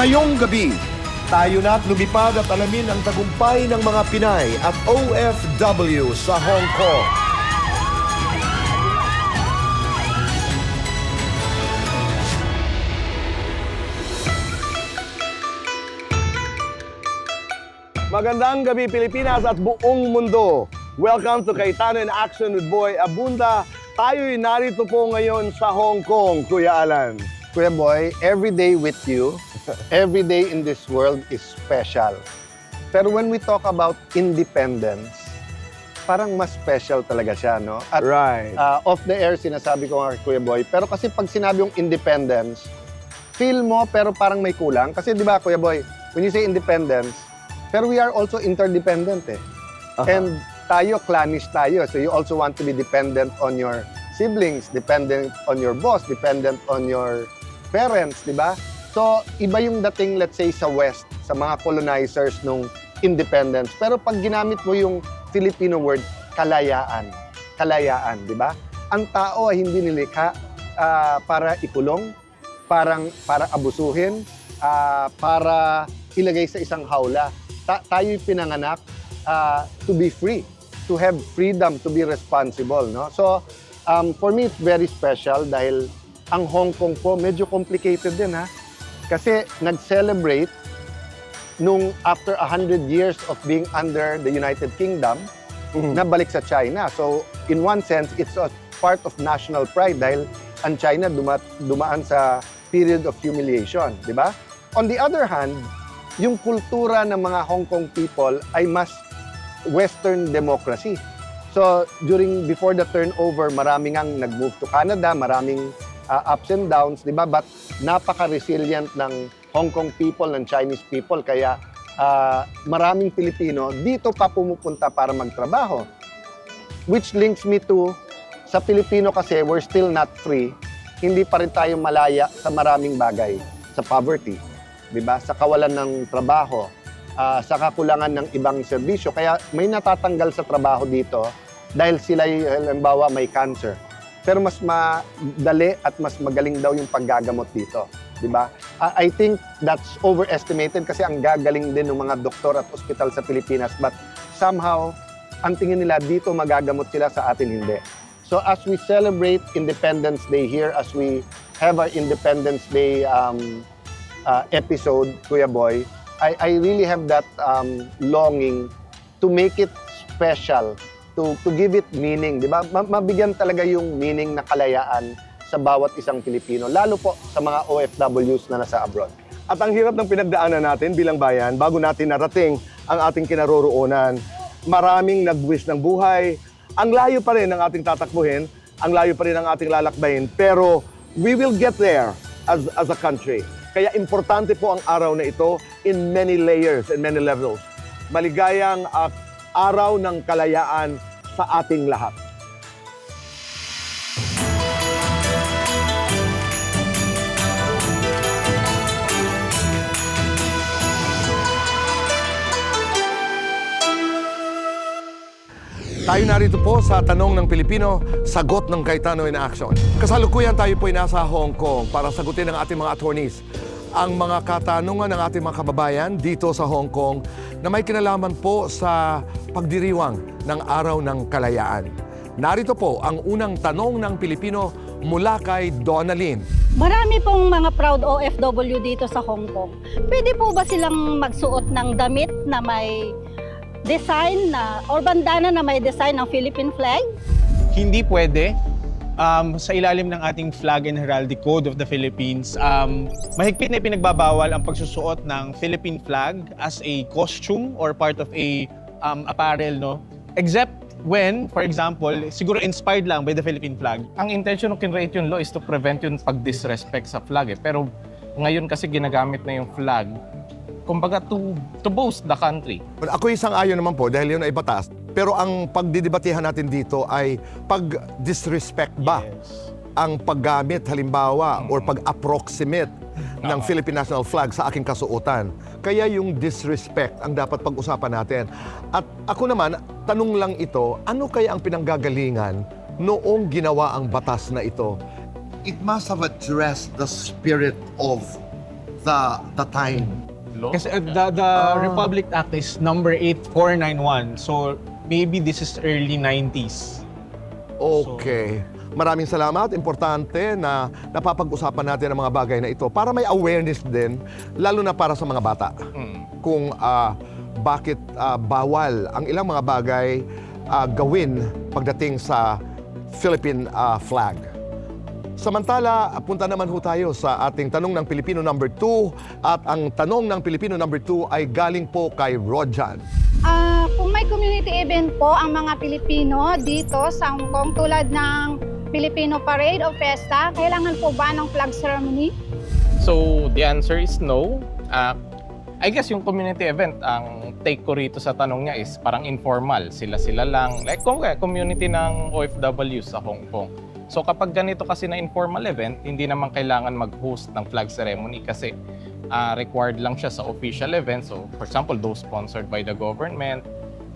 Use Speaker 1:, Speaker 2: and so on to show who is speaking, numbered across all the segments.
Speaker 1: Ngayong gabi, tayo na't lumipad at alamin ang tagumpay ng mga Pinay at OFW sa Hong Kong. Magandang gabi Pilipinas at buong mundo. Welcome to Cayetano in Action with Boy Abunda. Tayo'y narito po ngayon sa Hong Kong, Kuya Alan.
Speaker 2: Kuya Boy, every day with you, every day in this world is special. Pero when we talk about independence, parang mas special talaga siya, no? At
Speaker 1: Right.
Speaker 2: off the air, sinasabi ko nga kay Kuya Boy, pero kasi pag sinabi yung independence, feel mo pero parang may kulang. Kasi di ba, Kuya Boy, when you say independence, pero we are also interdependent eh. And tayo, clannish tayo. So you also want to be dependent on your siblings, dependent on your boss, dependent on your parents, di ba? So, iba yung dating, let's say, sa West, sa mga colonizers nung independence. Pero pag ginamit mo yung Filipino word, kalayaan. Kalayaan, di ba? Ang tao ay hindi nilikha para ikulong, para abusuhin, para ilagay sa isang hawla. Tayo'y pinanganak to be free, to have freedom, to be responsible, no? So, for me, it's very special dahil ang Hong Kong po, medyo complicated din, ha? Kasi nag-celebrate nung after 100 years of being under the United Kingdom, na balik sa China. So, in one sense, it's a part of national pride dahil ang China dumaan sa period of humiliation, di ba? On the other hand, yung kultura ng mga Hong Kong people ay mas Western democracy. So, before the turnover, maraming ang nag-move to Canada, maraming ups and downs, di ba? But napaka-resilient ng Hong Kong people, ng Chinese people, kaya maraming Pilipino dito pa pumupunta para magtrabaho. Which links me to, sa Pilipino kasi, we're still not free. Hindi pa rin tayo malaya sa maraming bagay. Sa poverty, di ba? Sa kawalan ng trabaho, sa kakulangan ng ibang serbisyo. Kaya may natatanggal sa trabaho dito dahil sila, halimbawa, may cancer. Pero mas madali at mas magaling daw yung paggagamot dito, di ba? I think that's overestimated kasi ang gagaling din ng mga doktor at ospital sa Pilipinas, but somehow ang tingin nila dito magagamot sila, sa atin hindi. So as we celebrate Independence Day here, as we have our Independence Day episode, Kuya Boy, I really have that longing to make it special, to give it meaning, di ba? Mabigyan talaga yung meaning na kalayaan sa bawat isang Pilipino, lalo po sa mga OFWs na nasa abroad.
Speaker 1: At ang hirap ng pinagdaanan natin bilang bayan, bago natin narating ang ating kinaroroonan, maraming nag-wish ng buhay. Ang layo pa rin ang ating tatakbuhin, ang layo pa rin ang ating lalakbayin, pero we will get there as a country. Kaya importante po ang araw na ito in many layers and many levels. Maligayang araw ng kalayaan sa ating lahat. Tayo narito po sa Tanong ng Pilipino, Sagot ng Cayetano in Action. Kasalukuyan tayo po ay nasa Hong Kong para sagutin ng ating mga attorneys ang mga katanungan ng ating mga kababayan dito sa Hong Kong na may kinalaman po sa pagdiriwang ng Araw ng Kalayaan. Narito po ang unang tanong ng Pilipino mula kay Donalyn.
Speaker 3: Marami pong mga proud OFW dito sa Hong Kong. Pwede po ba silang magsuot ng damit na may design or bandana na may design ng Philippine flag?
Speaker 4: Hindi pwede. Sa ilalim ng ating flag and heraldic code of the Philippines, mahigpit na ipinagbabawal ang pagsusuot ng Philippine flag as a costume or part of a apparel, no? Except when, for example, siguro inspired lang by the Philippine flag.
Speaker 5: Ang intention ng kinreate yung law is to prevent yung pag-disrespect sa flag eh. Pero ngayon kasi ginagamit na yung flag, kumbaga to boast the country.
Speaker 1: Ako isang ayon naman po dahil yun ay batas. Pero ang pagdidebatehan natin dito ay pag-disrespect ba ang paggamit halimbawa or pag-approximate ng Philippine National Flag sa aking kasuotan. Kaya yung disrespect ang dapat pag-usapan natin. At ako naman, tanong lang ito, ano kaya ang pinanggagalingan noong ginawa ang batas na ito?
Speaker 6: It must have addressed the spirit of
Speaker 1: the time?
Speaker 5: Law?
Speaker 4: Kasi the Republic Act is number 8491. So maybe this is early 90s.
Speaker 1: Okay. Maraming salamat. Importante na napapag-usapan natin ang mga bagay na ito para may awareness din, lalo na para sa mga bata. Kung bakit bawal ang ilang mga bagay gawin pagdating sa Philippine flag. Samantala, punta naman ho tayo sa ating tanong ng Pilipino number 2 at ang tanong ng Pilipino number 2 ay galing po kay Rodjan.
Speaker 6: Kung may community event po ang mga Pilipino dito sa Hong Kong tulad ng Filipino Parade o Fiesta, kailangan po ba ng flag ceremony?
Speaker 5: So, the answer is no. I guess yung community event, ang take ko rito sa tanong niya is parang informal. Sila-sila lang. Like kung community ng OFW sa Hong Kong. So kapag ganito kasi na informal event, hindi naman kailangan mag-host ng flag ceremony kasi required lang siya sa official events. So for example, those sponsored by the government,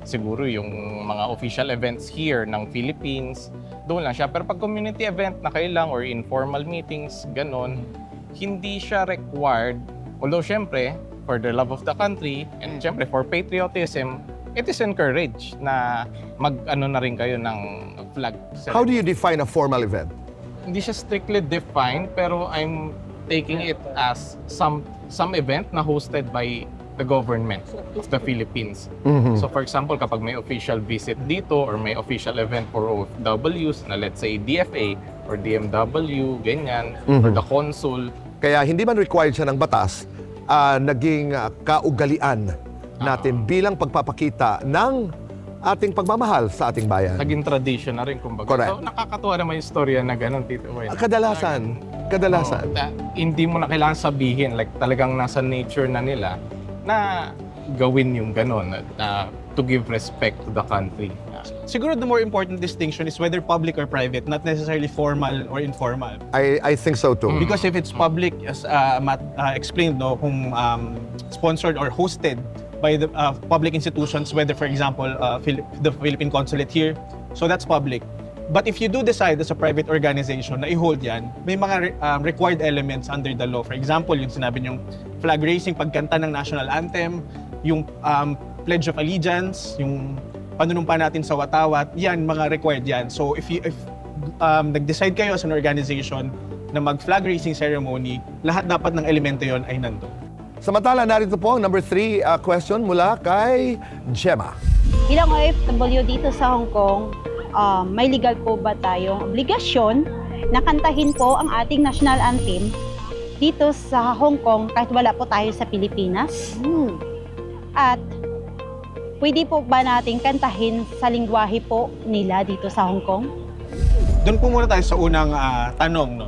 Speaker 5: siguro yung mga official events here ng Philippines, doon lang siya. Pero pag community event na kailang or informal meetings, ganon, hindi siya required. Although syempre, for the love of the country and syempre for patriotism, it is encouraged na mag-ano na rin kayo ng flag ceremony.
Speaker 1: How do you define a formal event?
Speaker 5: Hindi siya strictly defined, pero I'm taking it as some event na hosted by the government of the Philippines. So for example, kapag may official visit dito or may official event for OFWs na let's say DFA or DMW, ganyan, or the consul.
Speaker 1: Kaya hindi man required siya ng batas, naging kaugalian natin bilang pagpapakita ng ating pagmamahal sa ating bayan.
Speaker 5: Naging tradition na rin, kumbaga.
Speaker 1: Correct.
Speaker 5: So nakakatuwa naman yung storya na gano'n, Tito Boy.
Speaker 1: Kadalasan.
Speaker 5: Hindi mo na kailangan sabihin, like talagang nasa nature na nila na gawin yung gano'n, to give respect to the country.
Speaker 4: Siguro the more important distinction is whether public or private, not necessarily formal or informal.
Speaker 1: I think so too.
Speaker 4: Because if it's public, as Matt explained, no, kung sponsored or hosted by the public institutions, whether for example the Philippine Consulate here, so that's public. But if you do decide as a private organization na i-hold yan, may mga required elements under the law. For example, yung sinabi niyong flag raising, pagkanta ng national anthem, yung Pledge of Allegiance, yung panunumpa natin sa watawat, yan, mga required yan. So if nag-decide kayo as an organization na mag-flag raising ceremony, lahat dapat ng elemento yon ay nandun.
Speaker 1: Samantala, narito po ang number 3 question mula kay Gemma.
Speaker 3: Bilang OFW dito sa Hong Kong, may legal po ba tayong obligasyon na kantahin po ang ating national anthem dito sa Hong Kong kahit wala po tayo sa Pilipinas? At pwede po ba nating kantahin sa lingwahe po nila dito sa Hong Kong?
Speaker 4: Doon po muna tayo sa unang tanong, no.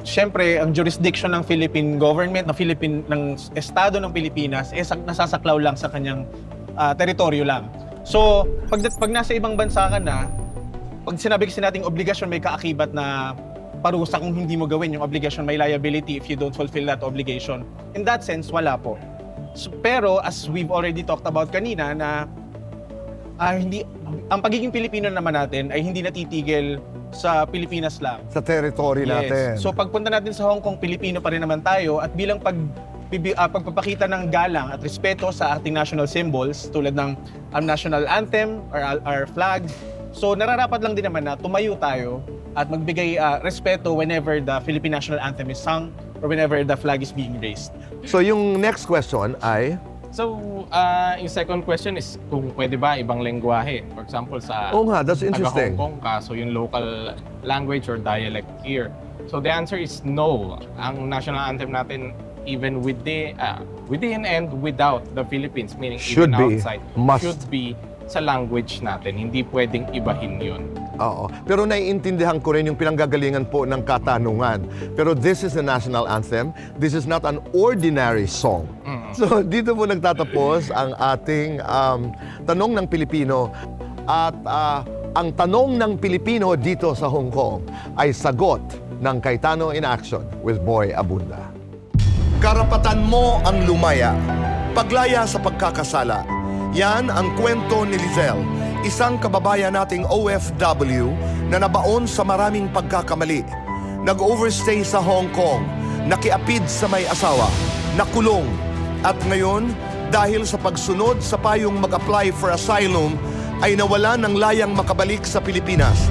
Speaker 4: Siyempre, ang jurisdiction ng Philippine government, ng Estado ng Pilipinas, nasasaklaw lang sa kanyang teritoryo lang. So, pag nasa ibang bansa ka na, pag sinabi kasi nating obligasyon, may kaakibat na parusa kung hindi mo gawin yung obligation, may liability if you don't fulfill that obligation. In that sense, wala po. So, pero, as we've already talked about kanina, na ang pagiging Pilipino naman natin ay hindi natitigil sa Pilipinas lang.
Speaker 1: Sa territory natin.
Speaker 4: So pagpunta natin sa Hong Kong, Pilipino pa rin naman tayo at bilang pagpapakita ng galang at respeto sa ating national symbols tulad ng national anthem or our flag, so nararapat lang din naman na tumayo tayo at magbigay respeto whenever the Philippine national anthem is sung or whenever the flag is being raised.
Speaker 1: So yung next question ay...
Speaker 5: So, yung second question is kung pwede ba ibang lengguwahe. For example, sa
Speaker 1: Oh nga, that's interesting.
Speaker 5: Hong Kong ka, so yung local language or dialect here. So the answer is no. Ang national anthem natin, even within and without the Philippines, meaning
Speaker 1: Should
Speaker 5: even
Speaker 1: be.
Speaker 5: outside,
Speaker 1: Must.
Speaker 5: should be sa language natin. Hindi pwedeng ibahin yun.
Speaker 1: Oo. Pero naiintindihan ko rin yung pinanggagalingan po ng katanungan. Pero this is a national anthem. This is not an ordinary song. So dito po nagtatapos ang ating tanong ng Pilipino. At ang tanong ng Pilipino dito sa Hong Kong ay sagot ng Cayetano in Action with Boy Abunda. Karapatan mo ang lumaya. Paglaya sa pagkakasala. Yan ang kwento ni Lizelle, isang kababayan nating OFW na nabaon sa maraming pagkakamali. Nag-overstay sa Hong Kong, nakiapid sa may asawa, nakulong. At ngayon, dahil sa pagsunod sa payong mag-apply for asylum, ay nawala ng layang makabalik sa Pilipinas.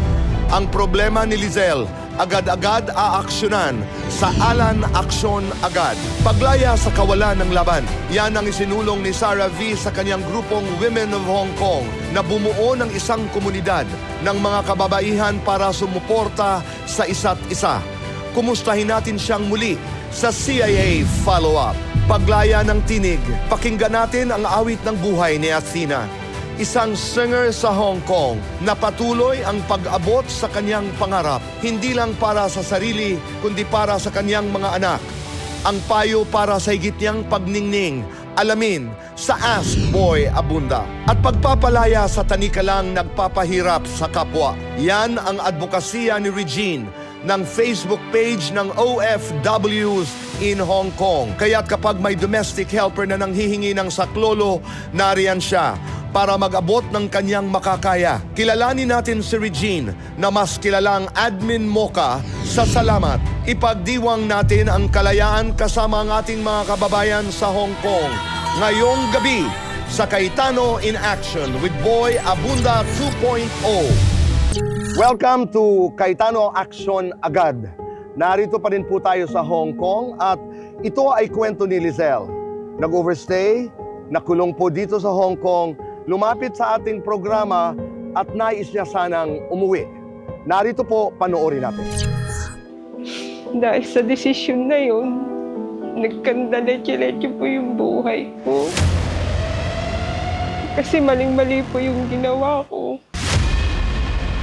Speaker 1: Ang problema ni Lizelle, agad-agad aaksyonan sa Alan Aksyon Agad. Paglaya sa kawalan ng laban, yan ang isinulong ni Sarah V sa kanyang grupong Women of Hong Kong na bumuo ng isang komunidad ng mga kababaihan para sumuporta sa isa't isa. Kumustahin natin siyang muli sa CIA Follow-Up. Paglaya ng tinig, pakinggan natin ang awit ng buhay ni Athena, isang singer sa Hong Kong na patuloy ang pag-abot sa kanyang pangarap, hindi lang para sa sarili, kundi para sa kanyang mga anak. Ang payo para sa higit niyang pagningning, alamin sa Ask Boy Abunda. At pagpapalaya sa tanikalang nagpapahirap sa kapwa. Yan ang advokasya ni Regine ng Facebook page ng OFWs in Hong Kong. Kaya't kapag may domestic helper na nanghihingi ng saklolo, nariyan siya para mag-abot ng kanyang makakaya. Kilalanin natin si Regine na mas kilalang Admin Mocha sa salamat. Ipagdiwang natin ang kalayaan kasama ang ating mga kababayan sa Hong Kong. Ngayong gabi sa Cayetano in Action with Boy Abunda 2.0. Welcome to Cayetano Action Agad. Narito pa rin po tayo sa Hong Kong at ito ay kwento ni Lizelle. Nag-overstay, nakulong po dito sa Hong Kong, lumapit sa ating programa at nais niya sanang umuwi. Narito po, panoorin natin.
Speaker 7: Dahil sa desisyon na yun, nagkandaletse-letse po yung buhay ko. Kasi maling-mali po yung ginawa ko.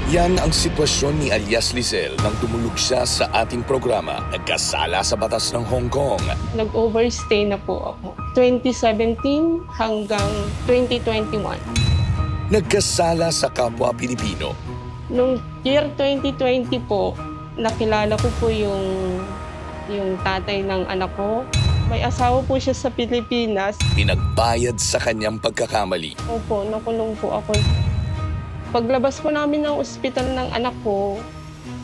Speaker 8: Yan ang sitwasyon ni alias Lizelle nang tumulog siya sa ating programa Nagkasala sa Batas ng Hong Kong.
Speaker 7: Nag-overstay na po ako. 2017 hanggang 2021.
Speaker 8: Nagkasala sa kapwa Pilipino.
Speaker 7: Noong year 2020 po, nakilala ko po yung tatay ng anak ko. May asawa po siya sa Pilipinas.
Speaker 8: Pinagbayad sa kanyang pagkakamali.
Speaker 7: Opo, nakulong po ako. Paglabas po namin ng ospital ng anak ko,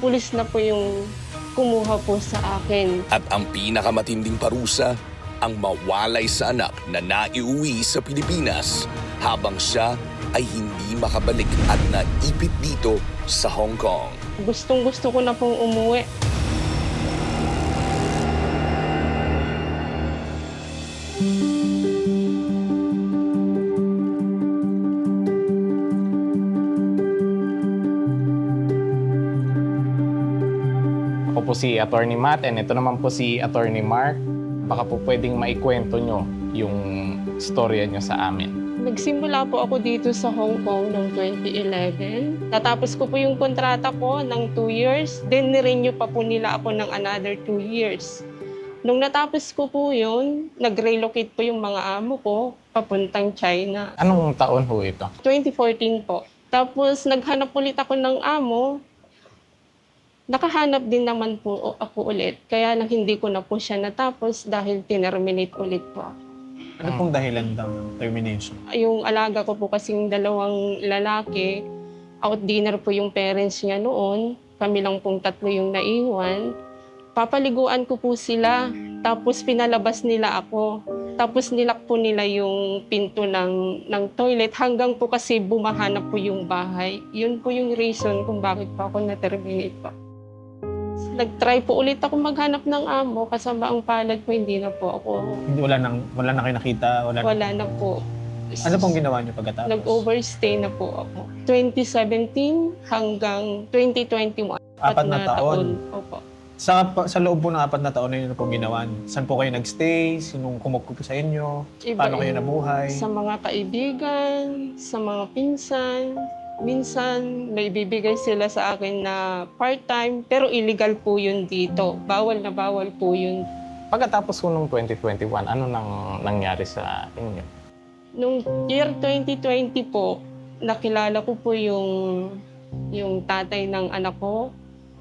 Speaker 7: pulis na po yung kumuha po sa akin.
Speaker 8: At ang pinakamatinding parusa, ang mawalay sa anak na naiuwi sa Pilipinas habang siya ay hindi makabalik at naipit dito sa Hong Kong.
Speaker 7: Gustong-gusto ko na pong umuwi.
Speaker 5: Ako po si Attorney Matt and ito naman po si Attorney Mark. Baka po pwedeng maikwento nyo yung storya nyo sa amin.
Speaker 7: Nagsimula po ako dito sa Hong Kong noong 2011. Natapos ko po yung kontrata ko ng 2 years. Then nirenew pa po nila ako ng another 2 years. Nung natapos ko po yun, nag-relocate po yung mga amo ko papuntang China.
Speaker 5: Anong taon ho ito?
Speaker 7: 2014 po. Tapos naghanap ulit ako ng amo. Nakahanap din naman po ako ulit. Kaya lang hindi ko na po siya natapos dahil tinerminate ulit po ako.
Speaker 4: Ano pong dahilan ng termination?
Speaker 7: Yung alaga ko po kasing 2 lalaki, out dinner po yung parents niya noon. Kami lang pong 3 yung naiwan. Papaliguan ko po sila, tapos pinalabas nila ako. Tapos nilak po nila yung pinto ng toilet hanggang po kasi bumaha na po yung bahay. Yun po yung reason kung bakit po ako na-terminate po. Nag-try po ulit ako maghanap ng amo, kasama ang palad po, hindi na po ako.
Speaker 4: Hindi, wala na kayo nakita?
Speaker 7: Wala na po.
Speaker 4: Ano pong ginawa niyo pagkatapos?
Speaker 7: Nag-overstay na po ako. 2017 hanggang 2021.
Speaker 4: 4 na taon?
Speaker 7: Opo.
Speaker 4: Sa loob po ng 4 na taon na yun, ano pong ginawa? Saan po kayo nagstay? Sinong kumukup sa inyo? Paano kayo nabuhay?
Speaker 7: Sa mga kaibigan, sa mga pinsan. Minsan, may bibigay sila sa akin na part-time, pero illegal po yun dito. Bawal na bawal po yun.
Speaker 5: Pagkatapos ko nung 2021, ano nang nangyari sa inyo?
Speaker 7: Nung year 2020 po, nakilala ko po yung tatay ng anak ko.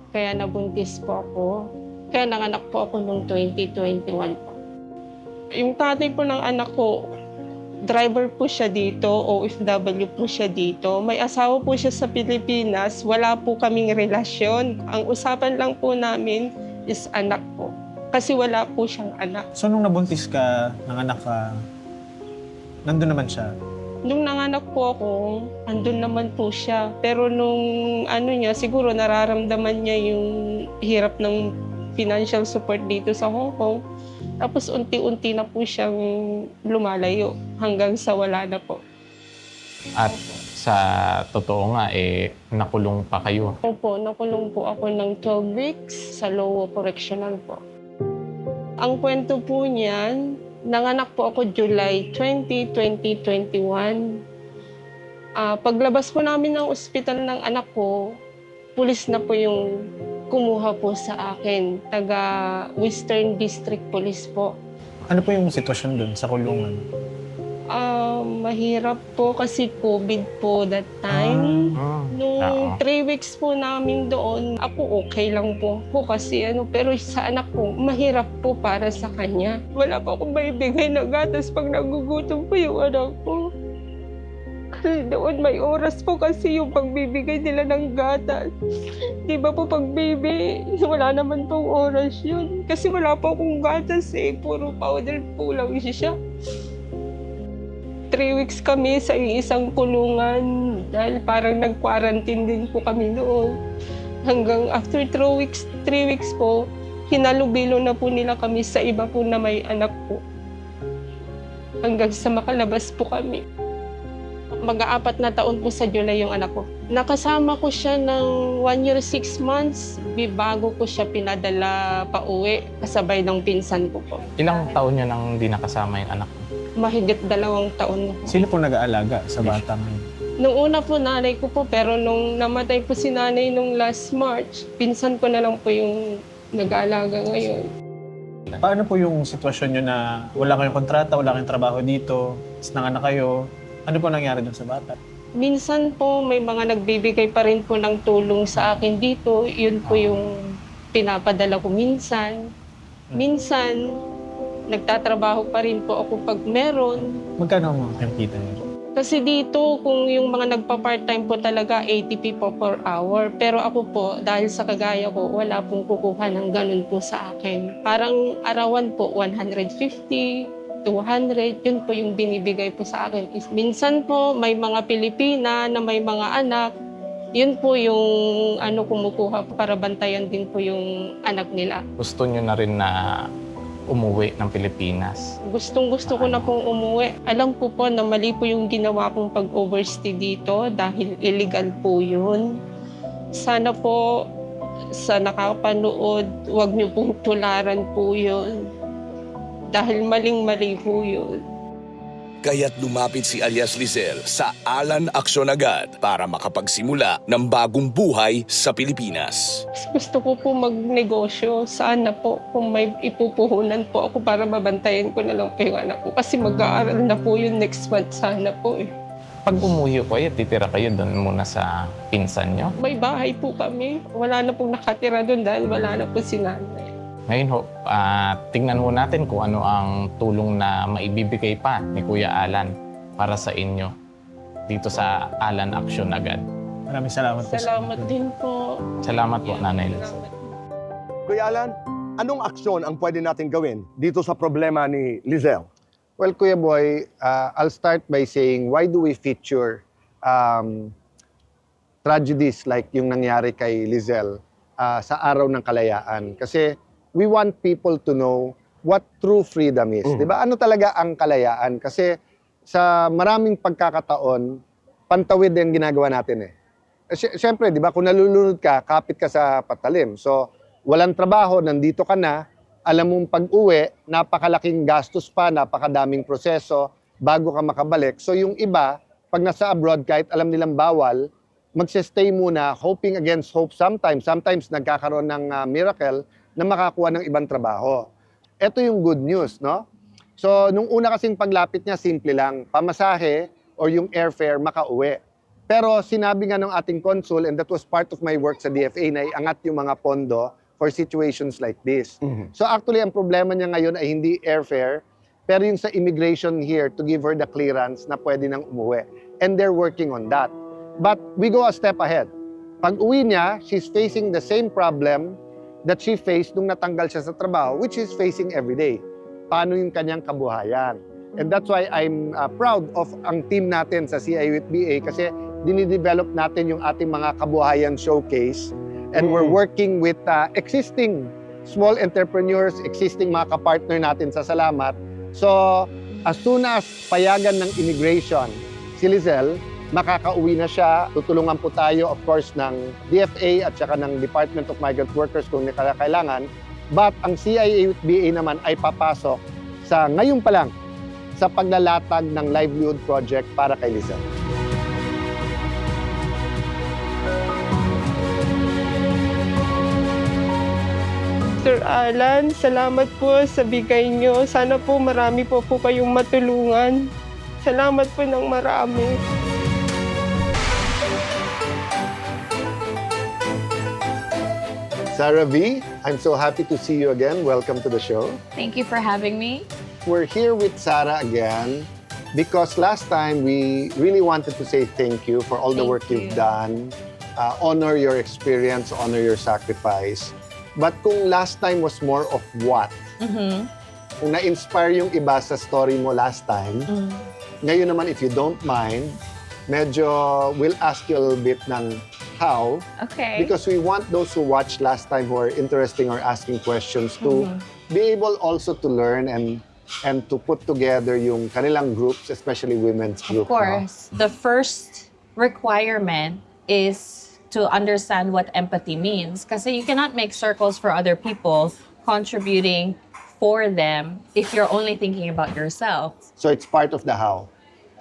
Speaker 7: Kaya nabuntis po ako. Kaya nanganak po ako nung 2021 po. Yung tatay po ng anak ko, driver po siya dito, OFW po siya dito. May asawa po siya sa Pilipinas, wala po kaming relasyon. Ang usapan lang po namin is anak po. Kasi wala po siyang anak.
Speaker 4: So nung nabuntis ka, nanganak ka, nandun naman siya.
Speaker 7: Nung nanganak po ako, andun naman po siya. Pero nung siguro nararamdaman niya yung hirap ng financial support dito sa Hong Kong. Tapos unti-unti na po siyang lumalayo hanggang sa wala na po.
Speaker 5: At sa totoo nga, nakulong pa kayo.
Speaker 7: Opo, nakulong po ako ng 12 weeks sa Lowo Correctional po. Ang kwento po niyan, nanganak po ako July 20, 2021. Paglabas po namin ng ospital ng anak ko, pulis na po yung kumuha po sa akin. Taga Western District Police po.
Speaker 4: Ano po yung sitwasyon dun sa kulungan?
Speaker 7: Mahirap po kasi COVID po that time. Nung 3 weeks po namin doon, ako okay lang po kasi pero sa anak ko, mahirap po para sa kanya. Wala pa akong maibigay na gatas pag nagugutom po yung anak ko. Kasi doon may oras po kasi yung pagbibigay nila ng gatas. Di ba po pag baby, wala naman pong oras yun. Kasi wala po akong gatas puro powder po lang siya. 3 weeks kami sa isang kulungan dahil parang nag-quarantine din po kami noon. Hanggang after 3 weeks po, hinalubilo na po nila kami sa iba po na may anak po. Hanggang sa makalabas po kami. Mag-4 na taon po sa July yung anak ko. Nakasama ko siya ng 1 year 6 months. Bago ko siya pinadala pa uwi kasabay ng pinsan ko po.
Speaker 5: Ilang taon niyo nang di nakasama yung anak mo?
Speaker 7: Mahigit 2 taon na po.
Speaker 4: Sino po nag-aalaga sa bata ngayon?
Speaker 7: Nung una po, nanay ko po, pero nung namatay po si nanay nung last March, pinsan ko na lang po yung nag-aalaga ngayon.
Speaker 4: Paano po yung sitwasyon nyo na wala kayong kontrata, wala kayong trabaho dito, tapos nanganak kayo? Ano po nangyari dun sa bata?
Speaker 7: Minsan po, may mga nagbibigay pa rin po ng tulong sa akin dito. Yun po yung pinapadala ko minsan. Minsan, nagtatrabaho pa rin po ako pag meron.
Speaker 4: Magkano mo yung kita nyo?
Speaker 7: Kasi dito, kung yung mga nagpa-part-time po talaga, 80p po per hour. Pero ako po, dahil sa kagaya ko, wala pong kukuha ng ganun po sa akin. Parang arawan po, 150, 200, yun po yung binibigay po sa akin. Minsan po, may mga Pilipina na may mga anak, yun po yung kumukuha para bantayan din po yung anak nila.
Speaker 5: Gusto niyo na rin na umuwi ng Pilipinas?
Speaker 7: Gustong-gusto ko na pong umuwi. Alam ko po na mali po yung ginawa kong pag-overstay dito dahil illegal po yun. Sana po sa nakapanood, huwag niyo pong tularan po yun. Dahil maling-mali po yun.
Speaker 8: Kaya't lumapit si alias Lizelle sa Alan Aksyon Agad para makapagsimula ng bagong buhay sa Pilipinas.
Speaker 7: Gusto ko po magnegosyo. Sana po kung may ipupuhunan po ako para mabantayan ko na lang po yung anak ko. Kasi mag-aaral na po yun next month. Sana po
Speaker 5: Pag umuwi ko, titira kayo doon muna sa pinsan nyo?
Speaker 7: May bahay po kami. Wala na pong nakatira doon dahil wala na po si nanay.
Speaker 5: Ngayon ho, tingnan ho natin kung ano ang tulong na maibibigay pa ni Kuya Alan para sa inyo dito sa Alan Aksyon Agad.
Speaker 4: Maraming salamat po.
Speaker 7: Salamat din po.
Speaker 5: Salamat po, Nanay Lizelle.
Speaker 1: Kuya Alan, anong aksyon ang pwede natin gawin dito sa problema ni Lizelle?
Speaker 2: Well, Kuya Boy, I'll start by saying, why do we feature tragedies like yung nangyari kay Lizelle sa Araw ng Kalayaan? Kasi we want people to know what true freedom is. Di ba? Ano talaga ang kalayaan? Kasi sa maraming pagkakataon, pantawid yung ginagawa natin eh. Siyempre, di ba, kung nalulunod ka, kapit ka sa patalim. So, walang trabaho, nandito ka na, alam mong pag-uwi, napakalaking gastos pa, napakadaming proseso bago ka makabalik. So, yung iba, pag nasa abroad, kahit alam nilang bawal, magsistay muna, hoping against hope sometimes. Sometimes, nagkakaroon ng miracle, na makakuha ng ibang trabaho. Ito yung good news, no? So, nung una kasing paglapit niya, simple lang, pamasahe or yung airfare, makauwi. Pero sinabi nga ng ating consul, and that was part of my work sa DFA, na iangat yung mga pondo for situations like this. So actually, ang problema niya ngayon ay hindi airfare, pero yung sa immigration here to give her the clearance na pwede nang umuwi. And they're working on that. But we go a step ahead. Pag uwi niya, she's facing the same problem that she faced nung natanggal siya sa trabaho, which is facing every day. Paano yung kanyang kabuhayan? And that's why I'm proud of ang team natin sa CI with BA kasi dinidevelop natin yung ating mga kabuhayan showcase and we're working with existing small entrepreneurs, existing mga kapartner natin sa Salamat. So, as soon as payagan ng immigration si Lizelle, makakauwi na siya. Tutulungan po tayo, of course, ng DFA at saka ng Department of Migrant Workers kung kailangan. But ang CIA with BA naman ay papasok sa ngayon pa lang sa paglalatag ng livelihood project para kay Lizelle.
Speaker 7: Sir Alan, salamat po sa bigay nyo. Sana po marami po kayong matulungan. Salamat po ng marami.
Speaker 2: Sarah V, I'm so happy to see you again. Welcome to the show.
Speaker 9: Thank you for having me.
Speaker 2: We're here with Sarah again because last time we really wanted to say thank you for all the
Speaker 9: Thank
Speaker 2: work you've
Speaker 9: you.
Speaker 2: done. Honor your experience, honor your sacrifice. But kung last time was more of what, kung na-inspire yung iba sa story mo last time, ngayon naman, if you don't mind, medyo we'll ask you a little bit ng how.
Speaker 9: Okay.
Speaker 2: Because we want those who watched last time who are interesting or asking questions to be able also to learn and to put together yung kanilang groups, especially women's group.
Speaker 9: Of course, the first requirement is to understand what empathy means. Kasi you cannot make circles for other people contributing for them if you're only thinking about yourself.
Speaker 2: So it's part of the how.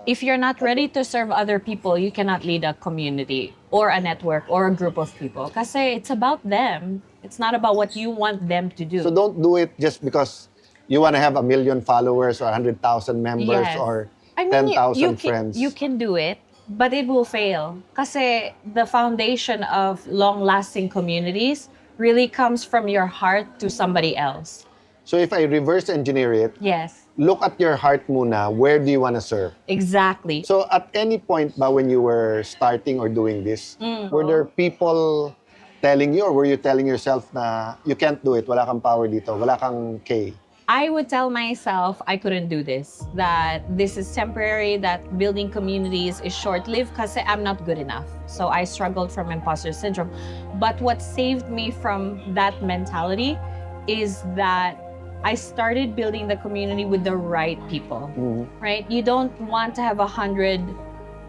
Speaker 9: If you're not ready to serve other people, you cannot lead a community or a network or a group of people. Kasi it's about them. It's not about what you want them to do.
Speaker 2: So don't do it just because you want to have 1 million followers or 100,000 members
Speaker 9: Yes.
Speaker 2: or
Speaker 9: I mean,
Speaker 2: 10,000 friends.
Speaker 9: You can do it, but it will fail. Kasi the foundation of long-lasting communities really comes from your heart to somebody else.
Speaker 2: So if I reverse engineer it,
Speaker 9: Yes,
Speaker 2: look at your heart muna. Where do you want to serve?
Speaker 9: exactly.
Speaker 2: So at any point ba when you were starting or doing this, were there people telling you or were you telling yourself na you can't do it, wala kang power dito, wala kang K?
Speaker 9: I would tell myself I couldn't do this, that this is temporary, that building communities is short-lived kasi I'm not good enough. So I struggled from imposter syndrome. But what saved me from that mentality is that I started building the community with the right people, right? You don't want to have 100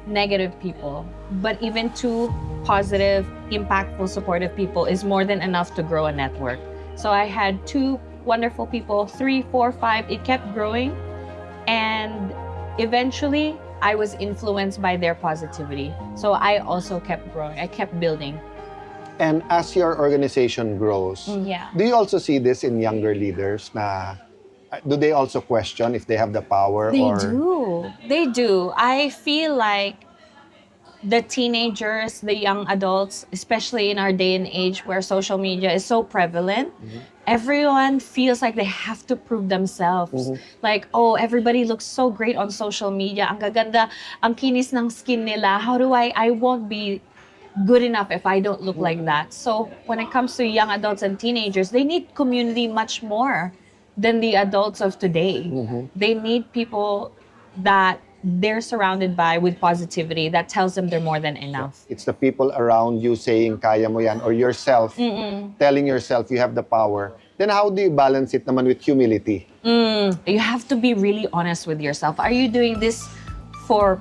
Speaker 9: negative people, but even 2 positive, impactful, supportive people is more than enough to grow a network. So I had 2 wonderful people, 3, 4, 5, it kept growing. And eventually, I was influenced by their positivity. So I also kept growing, I kept building.
Speaker 2: And as your organization grows,
Speaker 9: Yeah.
Speaker 2: do you also see this in younger leaders na do they also question if they have the power
Speaker 9: They
Speaker 2: or
Speaker 9: do. They do. I feel like the teenagers, the young adults, especially in our day and age where social media is so prevalent, everyone feels like they have to prove themselves. Like, oh, everybody looks so great on social media. Ang gaganda, ang kinis ng skin nila. How do I won't be good enough if I don't look like that. So when it comes to young adults and teenagers, they need community much more than the adults of today. They need people that they're surrounded by with positivity that tells them they're more than enough.
Speaker 2: it's the people around you saying kaya mo yan or yourself telling yourself you have the power, then how do you balance it naman with humility?
Speaker 9: You have to be really honest with yourself. Are you doing this for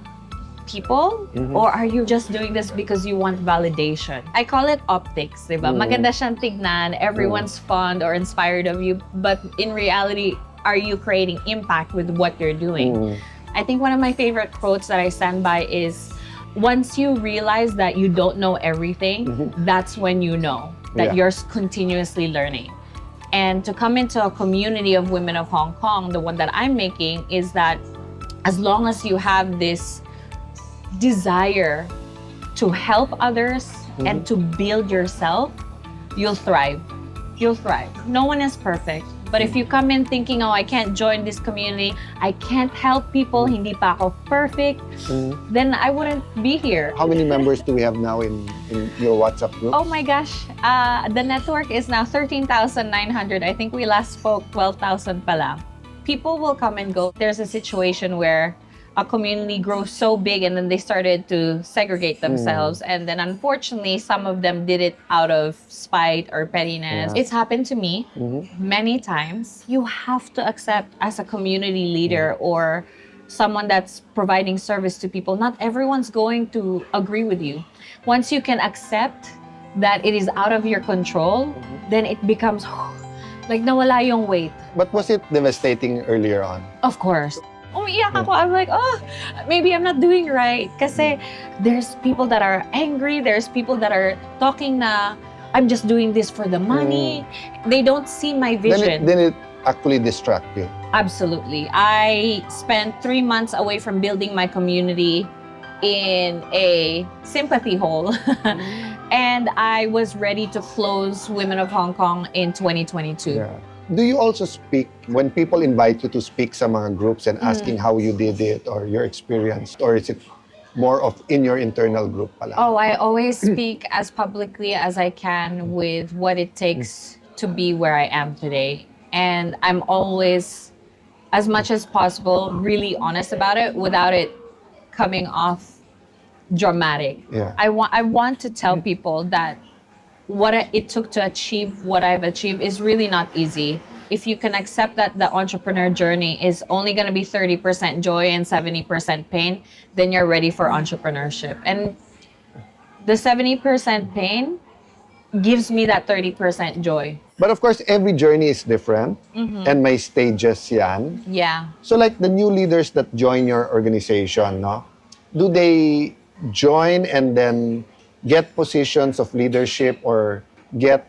Speaker 9: people or are you just doing this because you want validation? I call it optics, diba? Maganda siyang tignan, everyone's fond or inspired of you, but in reality, are you creating impact with what you're doing? I think one of my favorite quotes that I stand by is, once you realize that you don't know everything, that's when you know that
Speaker 2: Yeah.
Speaker 9: you're continuously learning. And to come into a community of women of Hong Kong, the one that I'm making, is that as long as you have this desire to help others and to build yourself, you'll thrive. You'll thrive. No one is perfect. But if you come in thinking, oh, I can't join this community, I can't help people, hindi pa ako perfect, then I wouldn't be here.
Speaker 2: How many members do we have now in your WhatsApp group?
Speaker 9: Oh my gosh, the network is now 13,900. I think we last spoke 12,000 pa lang. People will come and go. There's a situation where a community grows so big and then they started to segregate themselves. And then unfortunately, some of them did it out of spite or pettiness. It's happened to me many times. You have to accept as a community leader or someone that's providing service to people, not everyone's going to agree with you. Once you can accept that it is out of your control, then it becomes like nawala yung weight.
Speaker 2: But was it devastating earlier on?
Speaker 9: Of course. Umiiyak ako. I'm like, oh, maybe I'm not doing right. Kasi there's people that are angry. There's people that are talking na I'm just doing this for the money. They don't see my vision.
Speaker 2: Then it actually distract you.
Speaker 9: Absolutely. I spent 3 months away from building my community in a sympathy hole. And I was ready to close Women of Hong Kong in 2022.
Speaker 2: Yeah. Do you also speak when people invite you to speak sa mga groups and asking how you did it or your experience? Or is it more of in your internal group pala?
Speaker 9: Oh, I always speak as publicly as I can with what it takes to be where I am today. And I'm always, as much as possible, really honest about it without it coming off dramatic.
Speaker 2: Yeah.
Speaker 9: I want to tell people that what it took to achieve what I've achieved is really not easy. If you can accept that the entrepreneur journey is only going to be 30% joy and 70% pain, then you're ready for entrepreneurship. And the 70% pain gives me that 30% joy.
Speaker 2: But of course, every journey is different and may stages yan.
Speaker 9: Yeah.
Speaker 2: So like the new leaders that join your organization, no? Do they join and then get positions of leadership or get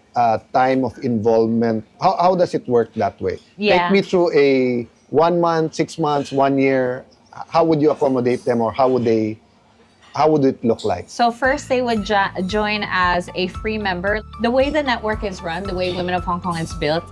Speaker 2: time of involvement? How does it work that way?
Speaker 9: Yeah.
Speaker 2: Take me through a 1 month, 6 months, 1 year. How would you accommodate them or how would it look like?
Speaker 9: So first they would join as a free member. The way the network is run, the way Women of Hong Kong is built,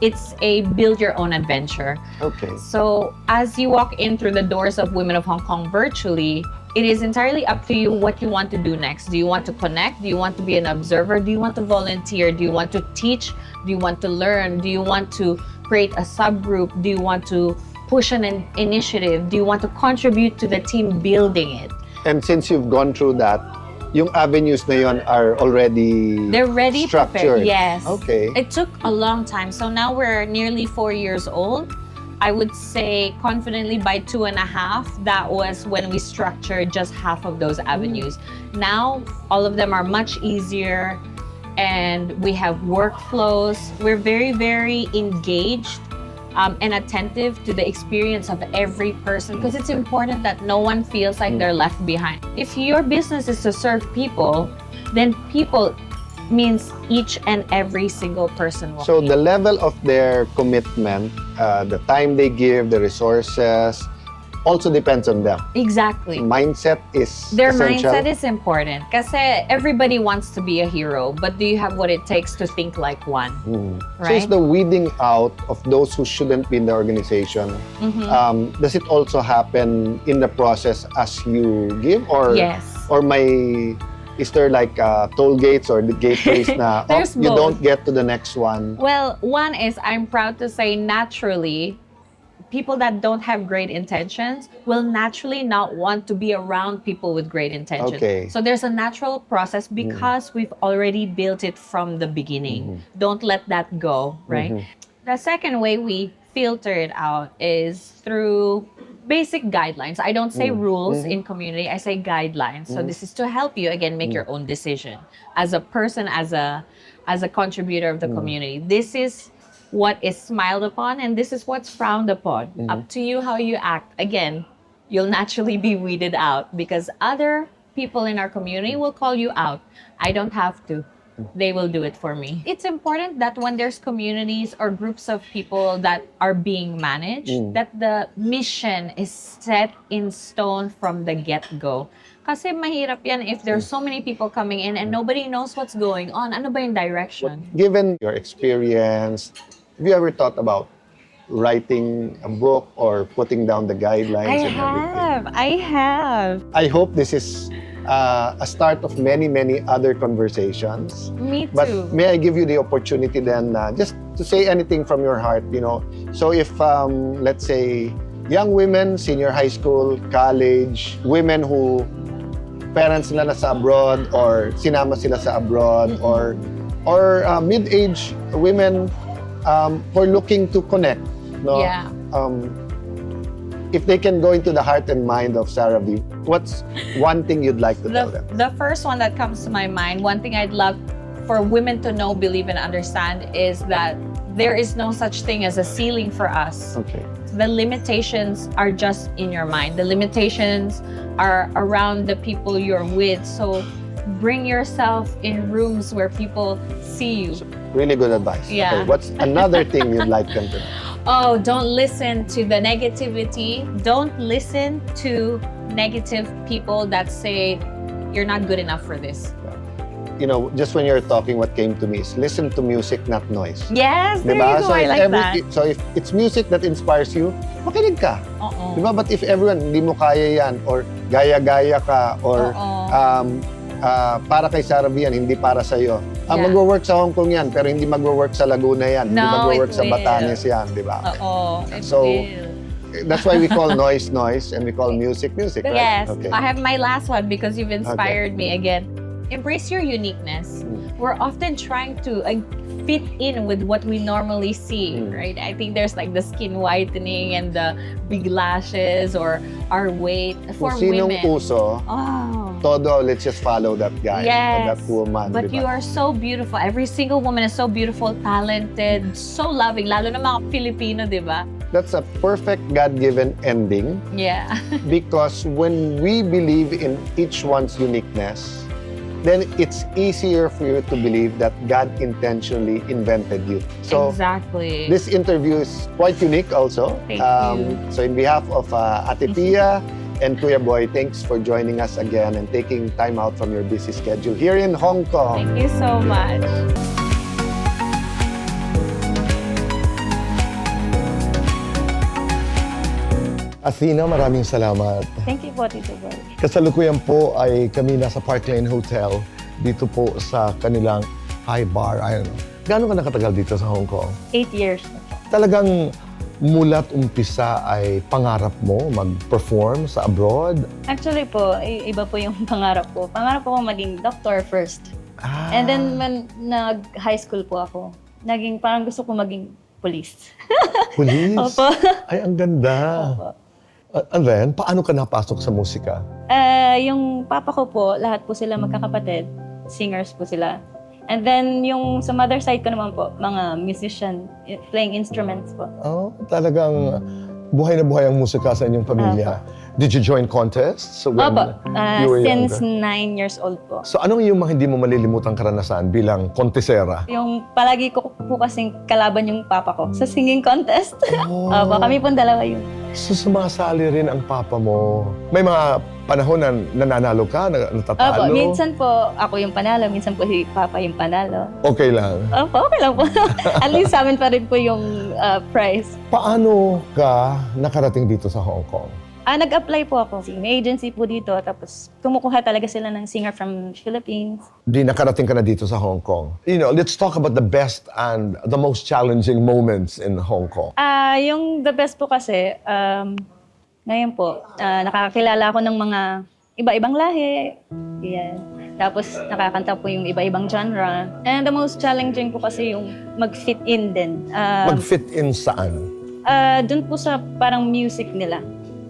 Speaker 9: it's a build your own adventure.
Speaker 2: Okay.
Speaker 9: So as you walk in through the doors of Women of Hong Kong virtually, it is entirely up to you what you want to do next. Do you want to connect? Do you want to be an observer? Do you want to volunteer? Do you want to teach? Do you want to learn? Do you want to create a subgroup? Do you want to push an initiative? Do you want to contribute to the team building it?
Speaker 2: And since you've gone through that, yung avenues na yon are already
Speaker 9: They're ready,
Speaker 2: structured.
Speaker 9: prepared. Yes.
Speaker 2: Okay.
Speaker 9: It took a long time. So now we're nearly 4 years old. I would say confidently by 2.5, that was when we structured just half of those avenues. Now, all of them are much easier and we have workflows. We're very, very engaged and attentive to the experience of every person because it's important that no one feels like they're left behind. If your business is to serve people, then people means each and every single person will.
Speaker 2: So the level of their commitment, the time they give, the resources, also depends on them.
Speaker 9: Exactly.
Speaker 2: Mindset is
Speaker 9: Their
Speaker 2: essential.
Speaker 9: mindset is important kasi everybody wants to be a hero, but do you have what it takes to think like one?
Speaker 2: So it's the weeding out of those who shouldn't be in the organization. Does it also happen in the process as you give, or
Speaker 9: Yes.
Speaker 2: or is there like toll gates or the gateways na
Speaker 9: There's
Speaker 2: you
Speaker 9: both.
Speaker 2: don't get to the next one?
Speaker 9: Well, one is I'm proud to say naturally, people that don't have great intentions will naturally not want to be around people with great intentions.
Speaker 2: Okay.
Speaker 9: So there's a natural process because we've already built it from the beginning. Don't let that go, right? The second way we filter it out is through basic guidelines. I don't say rules in community, I say guidelines. So this is to help you, again, make your own decision. As a person, as a contributor of the community, this is what is smiled upon and this is what's frowned upon. Up to you how you act. Again, you'll naturally be weeded out because other people in our community will call you out. I don't have to. They will do it for me. It's important that when there's communities or groups of people that are being managed, that the mission is set in stone from the get-go. Kasi mahirap yan if there's so many people coming in and nobody knows what's going on. Ano ba yung direction?
Speaker 2: Given your experience, Have you ever thought about writing a book or putting down the guidelines and everything?
Speaker 9: I have.
Speaker 2: I hope this is a start of many, many other conversations.
Speaker 9: Me
Speaker 2: But
Speaker 9: too.
Speaker 2: may I give you the opportunity then just to say anything from your heart, you know. So if, let's say, young women, senior high school, college, women who parents nila nasa abroad or sinama sila sa abroad or mid-age women who are looking to connect, no?
Speaker 9: Yeah.
Speaker 2: If they can go into the heart and mind of Sarah V, what's one thing you'd like to tell them?
Speaker 9: The first one that comes to my mind, one thing I'd love for women to know, believe, and understand is that there is no such thing as a ceiling for us.
Speaker 2: Okay.
Speaker 9: The limitations are just in your mind. The limitations are around the people you're with. So bring yourself in rooms where people see you.
Speaker 2: Really good advice.
Speaker 9: Yeah.
Speaker 2: Okay, what's another thing you'd like them to know?
Speaker 9: Oh, don't listen to the negativity. Don't listen to negative people that say you're not good enough for this.
Speaker 2: You know, just when you're talking, what came to me is listen to music, not noise.
Speaker 9: Yes, there
Speaker 2: Diba?
Speaker 9: you go. I like that.
Speaker 2: So if it's music that inspires you, makinig ka.
Speaker 9: Oo.
Speaker 2: Diba? But if everyone, hindi mo kaya yan, or gaya-gaya ka, or
Speaker 9: Oo.
Speaker 2: para kay Sarah V yan, hindi para sa'yo.
Speaker 9: Yeah.
Speaker 2: Magwo-work sa Hong Kong yan, pero hindi magwo-work sa Laguna yan. Hindi
Speaker 9: No,
Speaker 2: magwo-work
Speaker 9: it
Speaker 2: sa
Speaker 9: will.
Speaker 2: Batanes yan, di ba?
Speaker 9: Oo. It
Speaker 2: So,
Speaker 9: will.
Speaker 2: That's why we call noise, and we call music, right?
Speaker 9: Yes.
Speaker 2: Okay.
Speaker 9: I have my last one because you've inspired me again. Embrace your uniqueness. We're often trying to fit in with what we normally see, right? I think there's like the skin whitening and the big lashes or our weight for
Speaker 2: Kung sinong
Speaker 9: women.
Speaker 2: uso,
Speaker 9: Oh.
Speaker 2: todo, let's just follow that guy or
Speaker 9: Yes,
Speaker 2: that woman.
Speaker 9: but
Speaker 2: di
Speaker 9: you
Speaker 2: ba?
Speaker 9: are so beautiful. Every single woman is so beautiful, talented, so loving, lalo na mga Filipino, di ba?
Speaker 2: That's a perfect God-given ending
Speaker 9: Yeah.
Speaker 2: because when we believe in each one's uniqueness, then it's easier for you to believe that God intentionally invented you. So
Speaker 9: exactly.
Speaker 2: this interview is quite unique also.
Speaker 9: Thank you.
Speaker 2: So in behalf of Ate Pia and Kuya Boy, thanks for joining us again and taking time out from your busy schedule here in Hong Kong.
Speaker 9: Thank you so much.
Speaker 1: Athena, maraming salamat.
Speaker 3: Thank you po, Tito Boy.
Speaker 1: Kasalukuyan po ay kami nasa Park Lane Hotel dito po sa kanilang high bar. I don't know. Gano'n ka nakatagal dito sa Hong Kong?
Speaker 3: 8 years na po.
Speaker 1: Talagang mula't umpisa ay pangarap mo mag-perform sa abroad?
Speaker 3: Actually po, iba po yung pangarap ko. Pangarap ko maging doctor first. And then when nag-high school po ako, parang gusto ko maging police.
Speaker 1: Police?
Speaker 3: Opo.
Speaker 1: Ay, ang ganda.
Speaker 3: Opo.
Speaker 1: And then, paano ka napasok sa musika?
Speaker 3: Yung papa ko po, lahat po sila magkakapatid. Singers po sila. And then, yung sa mother side ko naman po, mga musician, playing instruments po.
Speaker 1: Oh, talagang buhay na buhay ang musika sa inyong pamilya. Did you join contests when
Speaker 3: Opo,
Speaker 1: you were
Speaker 3: since
Speaker 1: younger?
Speaker 3: 9 years old po.
Speaker 1: So anong yung mga hindi mo malilimutang karanasan bilang kontesera?
Speaker 3: Yung palagi ko po kasing kalaban yung papa ko sa singing contest.
Speaker 1: Oh.
Speaker 3: Opo, kami pong dalawa yun.
Speaker 1: So sumasali rin ang papa mo. May mga panahon na nananalo ka, natatalo?
Speaker 3: Opo, minsan po ako yung panalo, minsan po si papa yung panalo.
Speaker 1: Okay lang.
Speaker 3: Opo, okay lang po. At least sa amin pa rin po yung prize.
Speaker 1: Paano ka nakarating dito sa Hong Kong?
Speaker 3: Nag-apply po ako. May agency po dito, tapos kumukuha talaga sila ng singer from Philippines.
Speaker 1: Di nakarating ka na dito sa Hong Kong. You know, let's talk about the best and the most challenging moments in Hong Kong.
Speaker 3: Yung the best po kasi, ngayon po, nakakakilala ako ng mga iba-ibang lahi. Yan. Tapos nakakanta po yung iba-ibang genre. And the most challenging po kasi yung mag-fit in din.
Speaker 1: Mag-fit in saan?
Speaker 3: Doon po sa parang music nila.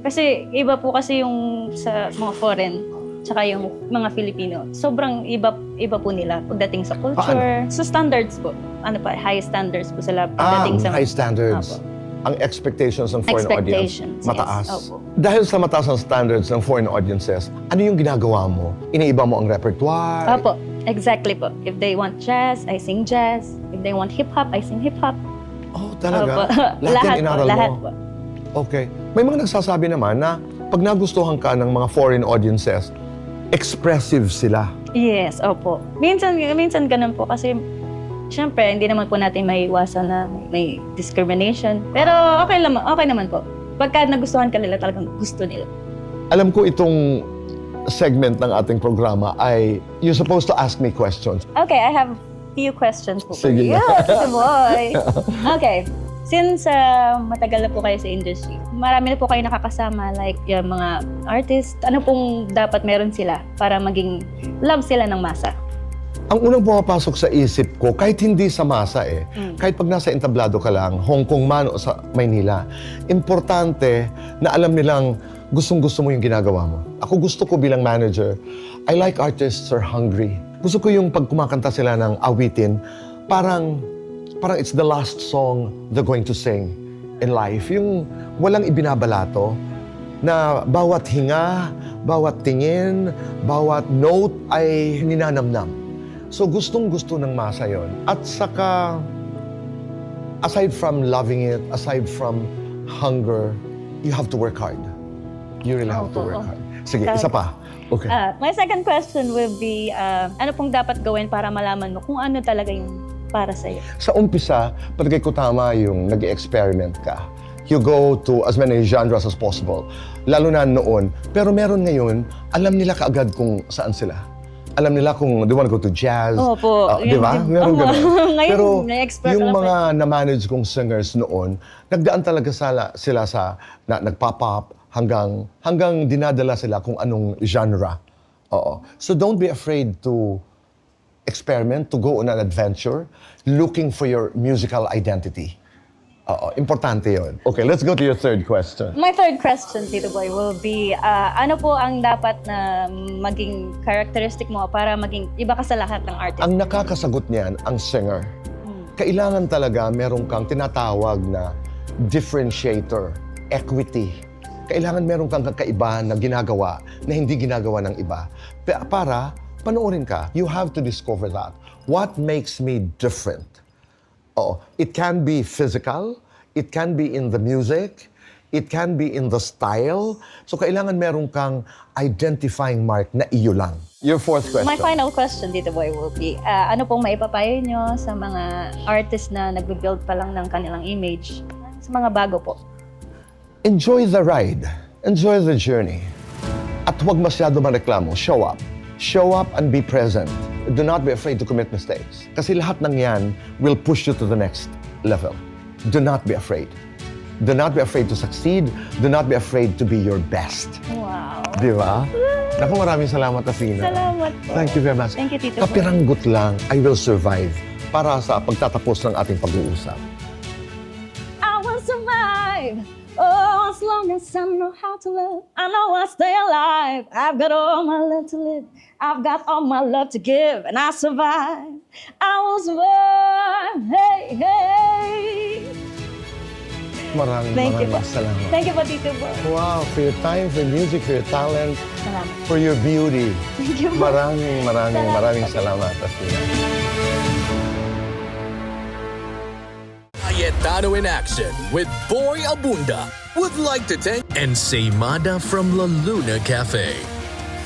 Speaker 3: Kasi iba po kasi yung sa mga foreign, tsaka yung mga Filipino. Sobrang iba po nila pagdating sa culture. Sa standards po. High standards po sila pagdating sa...
Speaker 1: high standards.
Speaker 3: Opo.
Speaker 1: Ang expectations ng foreign audience,
Speaker 3: Expectations,
Speaker 1: mataas.
Speaker 3: yes. Opo.
Speaker 1: Dahil sa mataas ang standards ng foreign audiences, ano yung ginagawa mo? Iniiba mo ang repertoire?
Speaker 3: Opo, exactly po. If they want jazz, I sing jazz. If they want hip-hop, I sing hip-hop.
Speaker 1: Oh, talaga?
Speaker 3: Opo.
Speaker 1: Lahat yan inaral mo?
Speaker 3: Lahat po.
Speaker 1: Okay. May mga nagsasabi naman na pag nagustuhan ka ng mga foreign audiences, expressive sila.
Speaker 3: Yes, opo. Minsan ganun po kasi
Speaker 10: Siyempre, hindi naman po natin maiiwasan na may discrimination. Pero okay naman po. Pagka nagustuhan ka nila, talagang gusto nila.
Speaker 1: Alam ko itong segment ng ating programa ay you're supposed to ask me questions.
Speaker 10: Okay, I have few questions po.
Speaker 1: Sige
Speaker 10: for you.
Speaker 1: na.
Speaker 10: Tito boy. Okay. Since matagal na po kayo sa industry, marami na po kayo nakakasama, like yung mga artist, ano pong dapat meron sila para maging love sila ng masa?
Speaker 1: Ang unang pumapasok sa isip ko, kahit hindi sa masa kahit pag nasa entablado ka lang, Hong Kong man o sa Maynila, importante na alam nilang gustong-gusto mo yung ginagawa mo. Ako gusto ko bilang manager, I like artists are hungry. Gusto ko yung pag kumakanta sila ng awitin, parang it's the last song they're going to sing in life. Yung walang ibinabalato, na bawat hinga, bawat tingin, bawat note ay ninanamnam. So gustong-gusto ng masa yon. At saka, aside from loving it, aside from hunger, you have to work hard. You really have to work hard. Sige, isa pa. Okay.
Speaker 10: My second question will be, ano pong dapat gawin para malaman mo kung ano talaga yung para sa'yo?
Speaker 1: Sa umpisa, palagay ko tama yung nag-experiment ka. You go to as many genres as possible. Lalo na noon. Pero meron ngayon, alam nila kaagad kung saan sila. Alam nila kung they want to go to jazz.
Speaker 10: Opo.
Speaker 1: Di ba? Meron ganun.
Speaker 10: Ngayon,
Speaker 1: Pero
Speaker 10: na-expert
Speaker 1: yung
Speaker 10: ka na
Speaker 1: mga na-manage kong singers noon, nagdaan talaga sila sa nagpa-pop hanggang dinadala sila kung anong genre. Oo. So don't be afraid to experiment, to go on an adventure, looking for your musical identity. Oo, importante yun. Okay, let's go to your third question.
Speaker 10: My third question, Tito Boy, will be, ano po ang dapat na maging characteristic mo para maging iba ka sa lahat ng artist?
Speaker 1: Ang nakakasagot niyan, ang singer. Kailangan talaga meron kang tinatawag na differentiator, equity. Kailangan meron kang kakaiba na ginagawa na hindi ginagawa ng iba. Para panoorin ka, you have to discover that. What makes me different? Oh, it can be physical, it can be in the music, it can be in the style. So kailangan meron kang identifying mark na iyo lang. Your fourth question.
Speaker 10: My final question, Tito Boy, will be, ano pong maipapayo nyo sa mga artist na nagbe-build pa lang ng kanilang image, sa mga bago po?
Speaker 1: Enjoy the ride. Enjoy the journey. At huwag masyado mareklamo. Show up. Show up and be present. Do not be afraid to commit mistakes. Kasi lahat ng yan will push you to the next level. Do not be afraid. Do not be afraid to succeed. Do not be afraid to be your best.
Speaker 10: Wow.
Speaker 1: Di ba? Naku, maraming salamat, Athena.
Speaker 10: Salamat po.
Speaker 1: Thank you very much.
Speaker 10: Thank you, Tito Boy.
Speaker 1: Kapiranggot lang, I will survive para sa pagtatapos ng ating pag-uusap.
Speaker 10: I will survive. Oh, as long as I know how to live, I know I'll stay alive. I've got all my love to live. I've got all my love to give, and I survive. I will survive. Hey, hey.
Speaker 1: Maraming salamat.
Speaker 10: Thank you po, Tito Boy.
Speaker 1: Wow, for your time, for your music, for your talent,
Speaker 10: Salamat.
Speaker 1: for your beauty.
Speaker 10: Thank you po.
Speaker 1: Maraming salamat, Athena.
Speaker 8: Cayetano in action with Boy Abunda would like to thank Ensaymada from La Luna Cafe.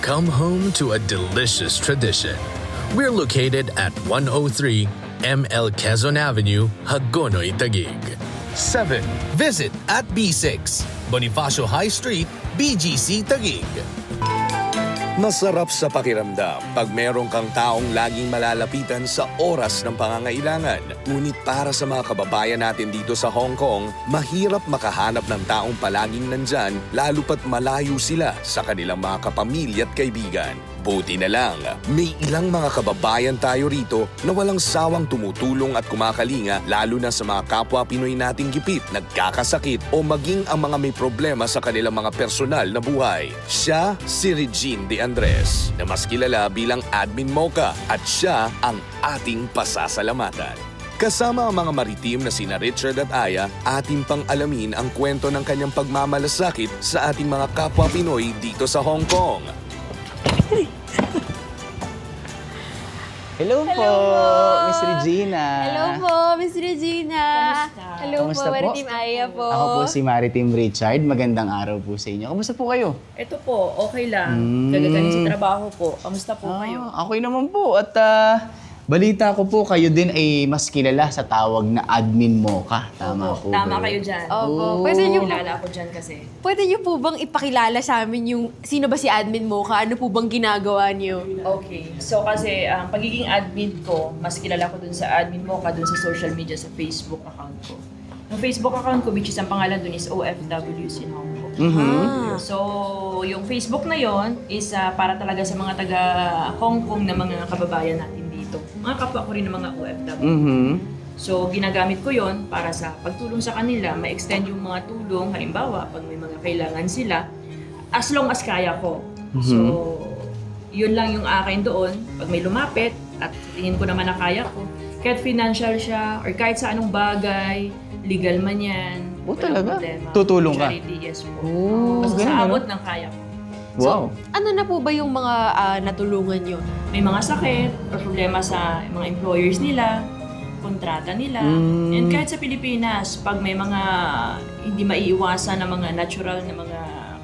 Speaker 8: Come home to a delicious tradition. We're located at 103 ML Quezon Avenue, Hagonoy, Taguig. 7. Visit at B6, Bonifacio High Street, BGC, Taguig. Masarap sa pakiramdam pag meron kang taong laging malalapitan sa oras ng pangangailangan. Ngunit para sa mga kababayan natin dito sa Hong Kong, mahirap makahanap ng taong palaging nandyan lalo pat malayo sila sa kanilang mga kapamilya at kaibigan. Buti na lang, may ilang mga kababayan tayo rito na walang sawang tumutulong at kumakalinga lalo na sa mga kapwa Pinoy nating gipit, nagkakasakit o maging ang mga may problema sa kanilang mga personal na buhay. Siya si Regine De Andres, na mas kilala bilang Admin Mocha, at siya ang ating pasasalamatan. Kasama ang mga maritim na sina Richard at Aya, ating pang alamin ang kwento ng kanyang pagmamalasakit sa ating mga kapwa Pinoy dito sa Hong Kong.
Speaker 11: Hello po, Miss Regina.
Speaker 12: Hello po, Miss Regina. Hello
Speaker 11: Kamusta
Speaker 12: po,
Speaker 11: po?
Speaker 12: Maritim Aya po.
Speaker 11: Ako po si Maritim Richard. Magandang araw po sa inyo. Kamusta po kayo?
Speaker 13: Ito po, okay lang. Gagagaling sa trabaho po. Kamusta po kayo?
Speaker 11: Okay naman po. At Balita ko po, kayo din ay mas kilala sa tawag na Admin Mocha. Tama po
Speaker 12: Tama
Speaker 11: ba
Speaker 12: kayo
Speaker 11: yun?
Speaker 12: dyan.
Speaker 11: Oh.
Speaker 12: Pwede niyo
Speaker 9: Kilala ko dyan kasi.
Speaker 12: Pwede niyo po bang ipakilala sa amin yung sino ba si Admin Mocha? Ano po bang ginagawa niyo?
Speaker 9: Okay. So kasi ang pagiging admin ko, mas kilala ko dun sa admin mo ka dun sa social media, sa Facebook account ko. Yung Facebook account ko, which is ang pangalan dun is OFWs in Hong Kong. So, yung Facebook na yon is para talaga sa mga taga Hong Kong na mga kababayan natin dito. Mga kapwa ko rin ng mga OFW. So, ginagamit ko yon para sa pagtulong sa kanila, ma-extend yung mga tulong, halimbawa, pag may mga kailangan sila, as long as kaya ko. So, yun lang yung akin doon. Pag may lumapit, at tingin ko naman na kaya ko, kahit financial siya, or kahit sa anong bagay, legal man yan,
Speaker 11: Oh,
Speaker 9: walang
Speaker 11: talaga?
Speaker 9: problema.
Speaker 11: Tutulong ka?
Speaker 9: Charity, yes po.
Speaker 11: Oh,
Speaker 9: Basta
Speaker 11: ganun,
Speaker 9: sa
Speaker 11: ano?
Speaker 9: abot ng kaya ko.
Speaker 11: Wow.
Speaker 12: Ano na po ba yung mga natulungan niyo?
Speaker 9: May mga sakit or problema sa mga employers nila, kontrata nila. And kahit sa Pilipinas, pag may mga hindi maiiwasan na mga natural na mga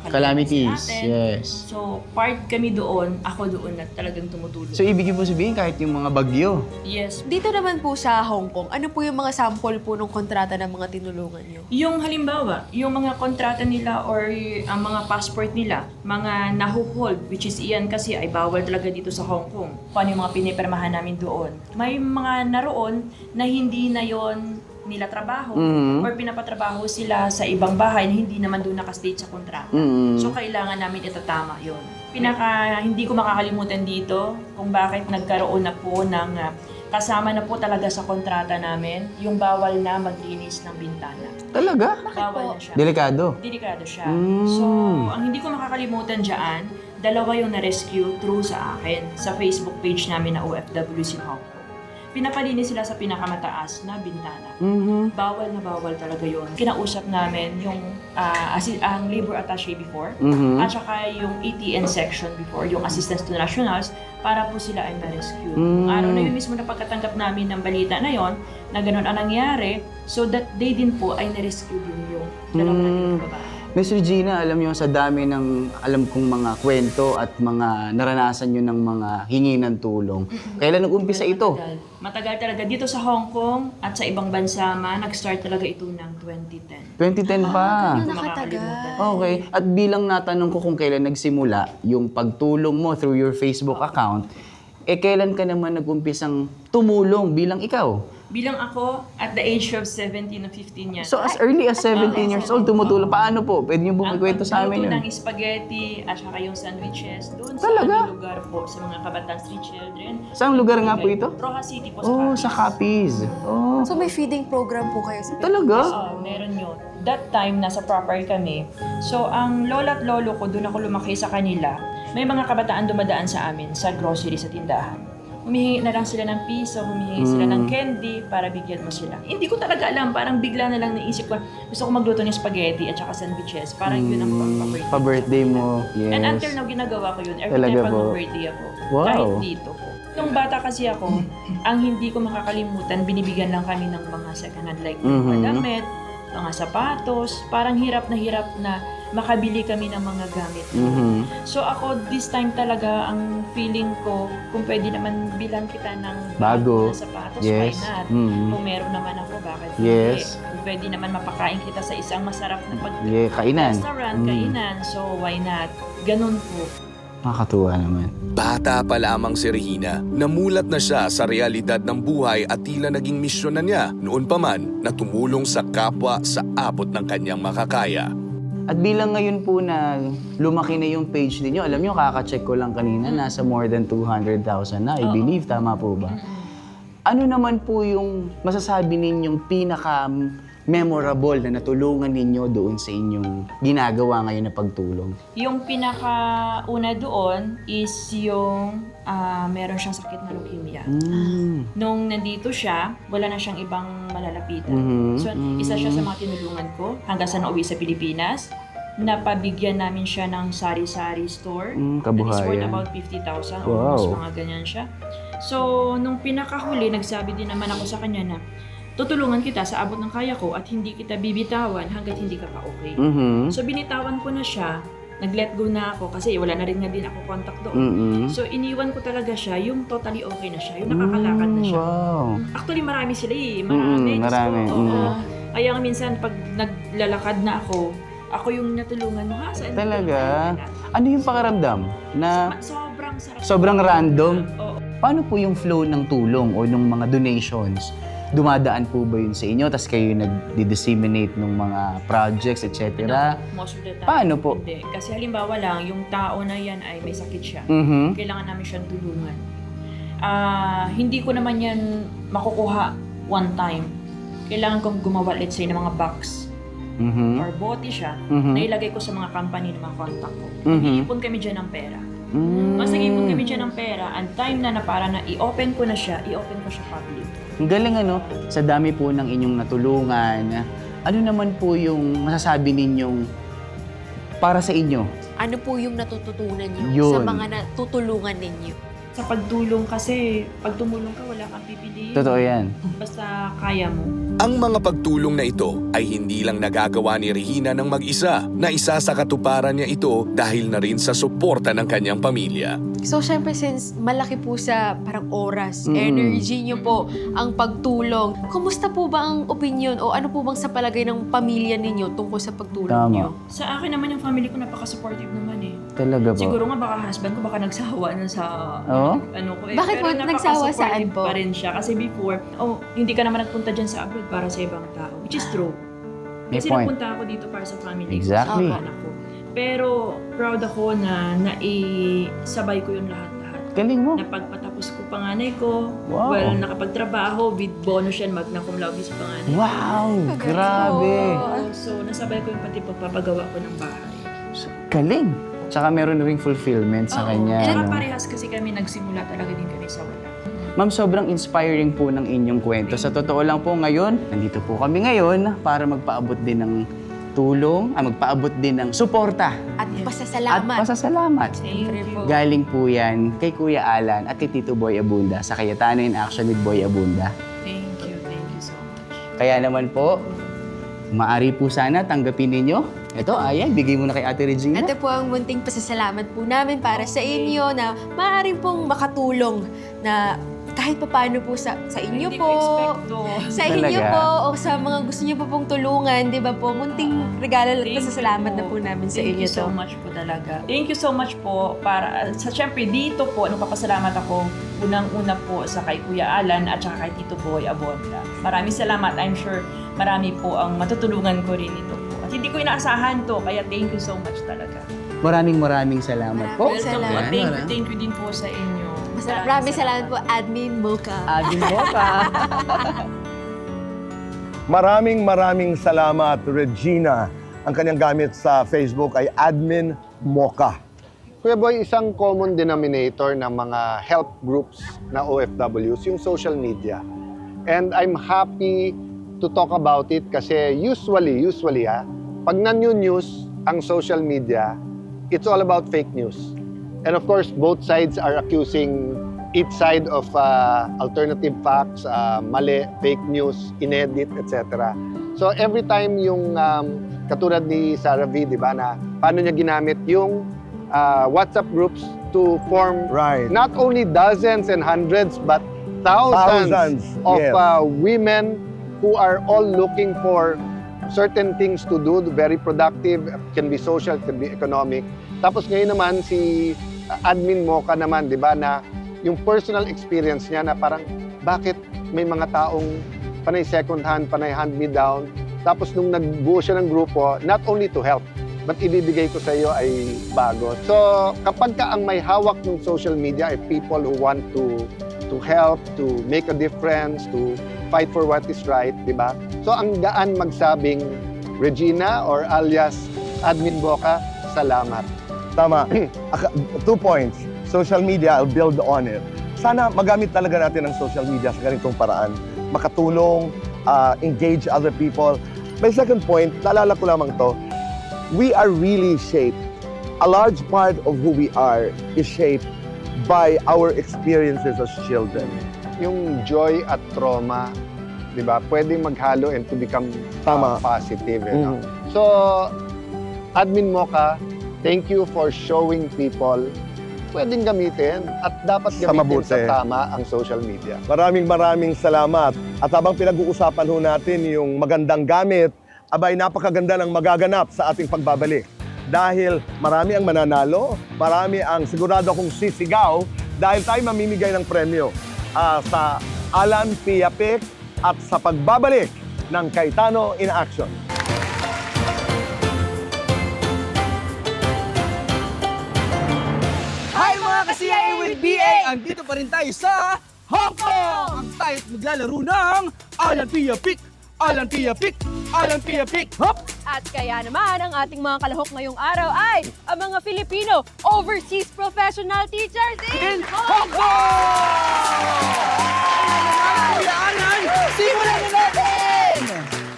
Speaker 11: Calamities,
Speaker 9: natin,
Speaker 11: yes.
Speaker 9: so part kami doon, ako doon na talagang tumutulong.
Speaker 11: So, ibig po sabihin kahit yung mga bagyo.
Speaker 9: Yes.
Speaker 12: Dito naman po sa Hong Kong, ano po yung mga sample po ng kontrata ng mga tinulungan niyo?
Speaker 9: Yung halimbawa, yung mga kontrata nila or ang mga passport nila, mga nahuhold, which is iyan kasi ay bawal talaga dito sa Hong Kong. Paano yung mga pinipirmahan namin doon? May mga naroon na hindi na yon nila trabaho or pinapatrabaho sila sa ibang bahay na hindi naman doon nakastate sa kontrata. So, kailangan namin itatama yon. Hindi ko makakalimutan dito kung bakit nagkaroon na po ng kasama na po talaga sa kontrata namin yung bawal na maglinis ng bintana.
Speaker 11: Talaga?
Speaker 9: Bawal na siya.
Speaker 11: Delikado.
Speaker 9: Delikado siya. So, ang hindi ko makakalimutan dyan, dalawa yung na-rescue through sa akin sa Facebook page namin na OFWs in Hong Kong. Pinapalinis sila sa pinakamataas na bintana. Bawal na bawal talaga yun. Kinausap namin yung ang labor attaché before at saka yung ATN section before, yung assistance to nationals, para po sila ay na-rescue. Araw na yun mismo na pagkatanggap namin ng balita na yon na ganun ang nangyari, so that they din po ay na-rescue din yung dalawa nating babae.
Speaker 11: Miss Regina, alam niyo sa dami ng alam kong mga kwento at mga naranasan niyo ng mga hingi ng tulong. Kailan nag-umpisa ito?
Speaker 9: Matagal talaga. Dito sa Hong Kong at sa ibang bansa nag-start talaga ito ng 2010.
Speaker 11: 2010 pa.
Speaker 9: Hindi ko makakalimutan.
Speaker 11: Okay. At bilang natanong ko kung kailan nagsimula yung pagtulong mo through your Facebook account, kailan ka naman nag-umpisang tumulong bilang ikaw?
Speaker 9: Bilang ako, at the age of 17 o 15 yan.
Speaker 11: So as early as 17 years old, tumutulong. Paano po? Pwede niyo po magkwento sa amin yun?
Speaker 9: Ang ng spaghetti at saka yung sandwiches doon
Speaker 11: Talaga?
Speaker 9: sa aming lugar po, sa mga kabataan street children.
Speaker 11: Saan lugar nga po ito?
Speaker 9: Roja City po sa
Speaker 11: Oh,
Speaker 9: Capiz.
Speaker 11: sa Capiz. Oh,
Speaker 12: So may feeding program po kayo sa
Speaker 11: talaga?
Speaker 9: Meron yun. That time, nasa proper kami. So, ang lola at lolo ko, doon ako lumaki sa kanila. May mga kabataan dumadaan sa amin sa grocery, sa tindahan. Humihingi na lang sila ng piso, humihingi sila ng candy para bigyan mo sila. Hindi ko talaga alam, parang bigla na lang naisip ko, gusto ko magluto ng spaghetti at saka sandwiches. Parang yun ang pa-birthday.
Speaker 11: Pa-birthday mo. Yes.
Speaker 9: And until now, ginagawa ko yun. Every
Speaker 11: Talaga
Speaker 9: time pag
Speaker 11: po?
Speaker 9: mag-birthday ako.
Speaker 11: Wow.
Speaker 9: Kahit dito po. Nung bata kasi ako, ang hindi ko makakalimutan, binibigyan lang kami ng mga second hand like mga damit, mga sapatos. Parang hirap na makabili kami ng mga gamit. So ako, this time talaga, ang feeling ko, kung pwede naman bilang kita ng
Speaker 11: Bago.
Speaker 9: na sapatos,
Speaker 11: Yes.
Speaker 9: why not? Kung meron naman ako, bakit
Speaker 11: Yes.
Speaker 9: hindi? Kung pwede naman mapakain kita sa isang masarap na
Speaker 11: Kainan.
Speaker 9: restaurant, kainan. So why not? Ganun po.
Speaker 11: Nakakatuwa naman.
Speaker 8: Bata pa lamang si Regina, namulat na siya sa realidad ng buhay at tila naging misyon na niya noon pa man na tumulong sa kapwa sa abot ng kanyang makakaya.
Speaker 11: At bilang ngayon po na lumaki na yung page ninyo, alam nyo, kaka-check ko lang kanina, nasa more than 200,000 na, I believe. Tama po ba? Ano naman po yung masasabi ninyong pinaka-memorable na natulungan ninyo doon sa inyong ginagawa ngayon na pagtulong?
Speaker 9: Yung pinakauna doon is yung meron siyang sakit na leukemia. Nung nandito siya, wala na siyang ibang malalapitan. So, isa siya sa mga tinulungan ko hanggang sa nauwi sa Pilipinas. Napabigyan namin siya ng sari-sari store. That is worth
Speaker 11: Kabuhayan.
Speaker 9: about 50,000.
Speaker 11: Wow.
Speaker 9: Almost mga ganyan siya. So, nung pinakahuli, nagsabi din naman ako sa kanya na tutulungan kita sa abot ng kaya ko at hindi kita bibitawan hanggat hindi ka pa okay. So, binitawan ko na siya
Speaker 10: nag-let go na ako kasi wala na rin nga din ako contact doon.
Speaker 11: Mm-mm.
Speaker 10: So, iniwan ko talaga siya, yung totally okay na siya, yung nakakalakad na siya.
Speaker 11: Wow.
Speaker 10: Actually, marami sila eh. Marami. Diyos
Speaker 11: marami.
Speaker 10: ko, oo. Kaya nga minsan, pag naglalakad na ako yung natulungan mo, ha? Saan
Speaker 11: Talaga? Ano yung pakiramdam na
Speaker 10: Sobrang sarap.
Speaker 11: sobrang random?
Speaker 10: Oo.
Speaker 11: Paano po yung flow ng tulong o ng mga donations? Dumadaan po ba yun sa inyo? Tapos kayo nag-disseminate ng mga projects, etc.?
Speaker 10: Most of the time.
Speaker 11: Paano po?
Speaker 10: Hindi. Kasi halimbawa lang, yung tao na yan ay may sakit siya.
Speaker 11: Mhm.
Speaker 10: Kailangan namin siyang tulungan. Hindi ko naman yan makukuha one time. Kailangan kong gumawa, let's say, ng mga box
Speaker 11: Mhm.
Speaker 10: or bote siya
Speaker 11: Mhm.
Speaker 10: na ilagay ko sa mga company ng mga contact ko.
Speaker 11: Mhm.
Speaker 10: Iipon kami dyan ng pera.
Speaker 11: Mm.
Speaker 10: Mas nag-iipon kami dyan ng pera, and time na para na i-open ko na siya, i-open ko siya public.
Speaker 11: Ang galing ano, sa dami po ng inyong natulungan, ano naman po yung masasabi ninyong para sa inyo?
Speaker 12: Ano po yung natututunan niyo
Speaker 11: Yun.
Speaker 12: sa mga natutulungan ninyo?
Speaker 10: Sa pagtulong kasi, pag tumulong ka, wala kang pipiliin.
Speaker 11: Totoo yan.
Speaker 10: Basta kaya mo.
Speaker 8: Ang mga pagtulong na ito ay hindi lang nagagawa ni Regina ng mag-isa, na isa sa katuparan niya ito dahil na rin sa suporta ng kanyang pamilya.
Speaker 12: So, syempre, since malaki po sa parang oras,
Speaker 11: Mm.
Speaker 12: energy niyo po, ang pagtulong, kumusta po ba ang opinion o ano po bang sa palagay ng pamilya ninyo tungkol sa pagtulong
Speaker 11: Tama.
Speaker 12: niyo?
Speaker 10: Sa akin naman yung family ko napaka-supportive naman eh.
Speaker 11: Talaga po.
Speaker 10: Siguro nga baka husband ko baka nagsawa na sa
Speaker 11: Oo?
Speaker 10: ano ko eh.
Speaker 12: Bakit po
Speaker 10: Pero
Speaker 12: nagsawa?
Speaker 10: napaka-supportive
Speaker 12: Saan po?
Speaker 10: pa rin siya. Kasi before, hindi ka naman nagpunta dyan sa abroad para sa ibang tao. Which is true.
Speaker 11: May
Speaker 10: Kasi
Speaker 11: point.
Speaker 10: nagpunta ako dito para sa family
Speaker 11: Exactly.
Speaker 10: ko, sa anak ko. Pero proud ako na naisabay ko yung lahat-lahat.
Speaker 11: Galing mo.
Speaker 10: Napagpatapos ko panganay ko.
Speaker 11: Wow.
Speaker 10: Well, nakapagtrabaho with bonus yan, magna cum laude sa panganay.
Speaker 11: Wow! Grabe!
Speaker 10: So, nasabay ko yung pati pagpapagawa ko ng bahay.
Speaker 11: Galing! Tsaka meron ring fulfillment sa
Speaker 10: Oo.
Speaker 11: kanya.
Speaker 10: Tsaka
Speaker 11: no?
Speaker 10: parehas kasi kami nagsimula talaga din kami sa wala.
Speaker 11: Ma'am, sobrang inspiring po ng inyong kwento. Sa totoo lang po ngayon, nandito po kami ngayon para magpaabot din ng tulong, magpaabot din ng suporta
Speaker 12: At
Speaker 11: at
Speaker 12: pasasalamat.
Speaker 11: pasasalamat.
Speaker 12: Siyempre po.
Speaker 11: Galing po yan kay Kuya Alan at kay Tito Boy Abunda sa Cayetano in Action with Boy Abunda.
Speaker 10: Thank you so much.
Speaker 11: Kaya naman po, maaari po sana tanggapin ninyo. Ito, ayan, bigay mo na kay Ate Regina.
Speaker 12: Ito po ang munting pasasalamat po namin para sa inyo na maaaring pong makatulong na kahit papaano po sa inyo
Speaker 10: Hindi
Speaker 12: po,
Speaker 10: ko expecto.
Speaker 12: sa inyo
Speaker 11: Talaga?
Speaker 12: po, o sa mga gusto niyo po pong tulungan, di ba po? Munting regalo at
Speaker 10: Thank you
Speaker 12: pasasalamat na po namin sa
Speaker 10: Thank
Speaker 12: inyo
Speaker 10: you so
Speaker 12: to.
Speaker 10: much po talaga. Thank you so much po para sa syempre dito po nagpapasalamat ako unang-una po sa kay Kuya Alan at saka kay Tito Boy Abonda. Maraming salamat. I'm sure marami po ang matutulungan ko rin ito po. At hindi ko inaasahan to kaya thank you so much talaga.
Speaker 11: Maraming salamat po.
Speaker 12: Maraming salamat.
Speaker 10: Welcome po. Thank you din po sa inyo.
Speaker 12: Maraming salamat po, Admin Mocha.
Speaker 11: Adin mo ka.
Speaker 1: Maraming salamat, Regina. Ang kanyang gamit sa Facebook ay Admin Mocha.
Speaker 2: Kuya Boy, isang common denominator ng mga help groups na OFWs, yung social media. And I'm happy to talk about it kasi usually pag na-news ang social media, it's all about fake news. And of course, both sides are accusing each side of alternative facts, mali, fake news, inedit, etc. So every time yung katulad ni Sarah V, di ba, na paano niya ginamit yung WhatsApp groups to form
Speaker 1: Right.
Speaker 2: not only dozens and hundreds but thousands of
Speaker 1: yes.
Speaker 2: women who are all looking for certain things to do, very productive, can be social, can be economic. Tapos ngayon naman si Admin Mocha naman, di ba, na yung personal experience niya na parang bakit may mga taong panay second hand, panay hand me down. Tapos nung nagbuo siya ng grupo, not only to help, but ibibigay ko sa iyo ay bago. So kapag ka ang may hawak ng social media ay people who want to help, to make a difference, to fight for what is right, di ba? So ang gaan magsabing Regina or alias Admin Mocha, salamat.
Speaker 1: Tama. 2 points. Social media, I'll build on it. Sana magamit talaga natin ang social media sa ganitong paraan. Makatulong, engage other people. My second point, naalala ko lamang to, we are really shaped. A large part of who we are is shaped by our experiences as children.
Speaker 2: Yung joy at trauma, di ba, pwedeng maghalo and to become
Speaker 1: Tama.
Speaker 2: positive.
Speaker 1: Mhm.
Speaker 2: So, Admin Mocha, Thank you for showing people pwedeng gamitin at dapat
Speaker 1: Sa
Speaker 2: gamitin
Speaker 1: mabuti.
Speaker 2: sa tama ang social media.
Speaker 1: Maraming salamat. At habang pinag-uusapan ho natin yung magandang gamit, abay napakaganda ng magaganap sa ating pagbabalik. Dahil marami ang mananalo, marami ang sigurado akong sisigaw dahil tayo mamimigay ng premyo sa Alan Pia Pic at sa pagbabalik ng Cayetano in Action.
Speaker 13: Hi mga ka-CIA with BA! Andito pa rin tayo sa Hong Kong! Ang tayo't maglalaro ng Alan Pia Pic! Alan Pia Pic! Alan Pia Pic! Hop!
Speaker 12: At kaya naman, ang ating mga kalahok ngayong araw ay ang mga Filipino overseas professional teachers in
Speaker 13: Hong Kong! Kuya Alan, simulan na natin!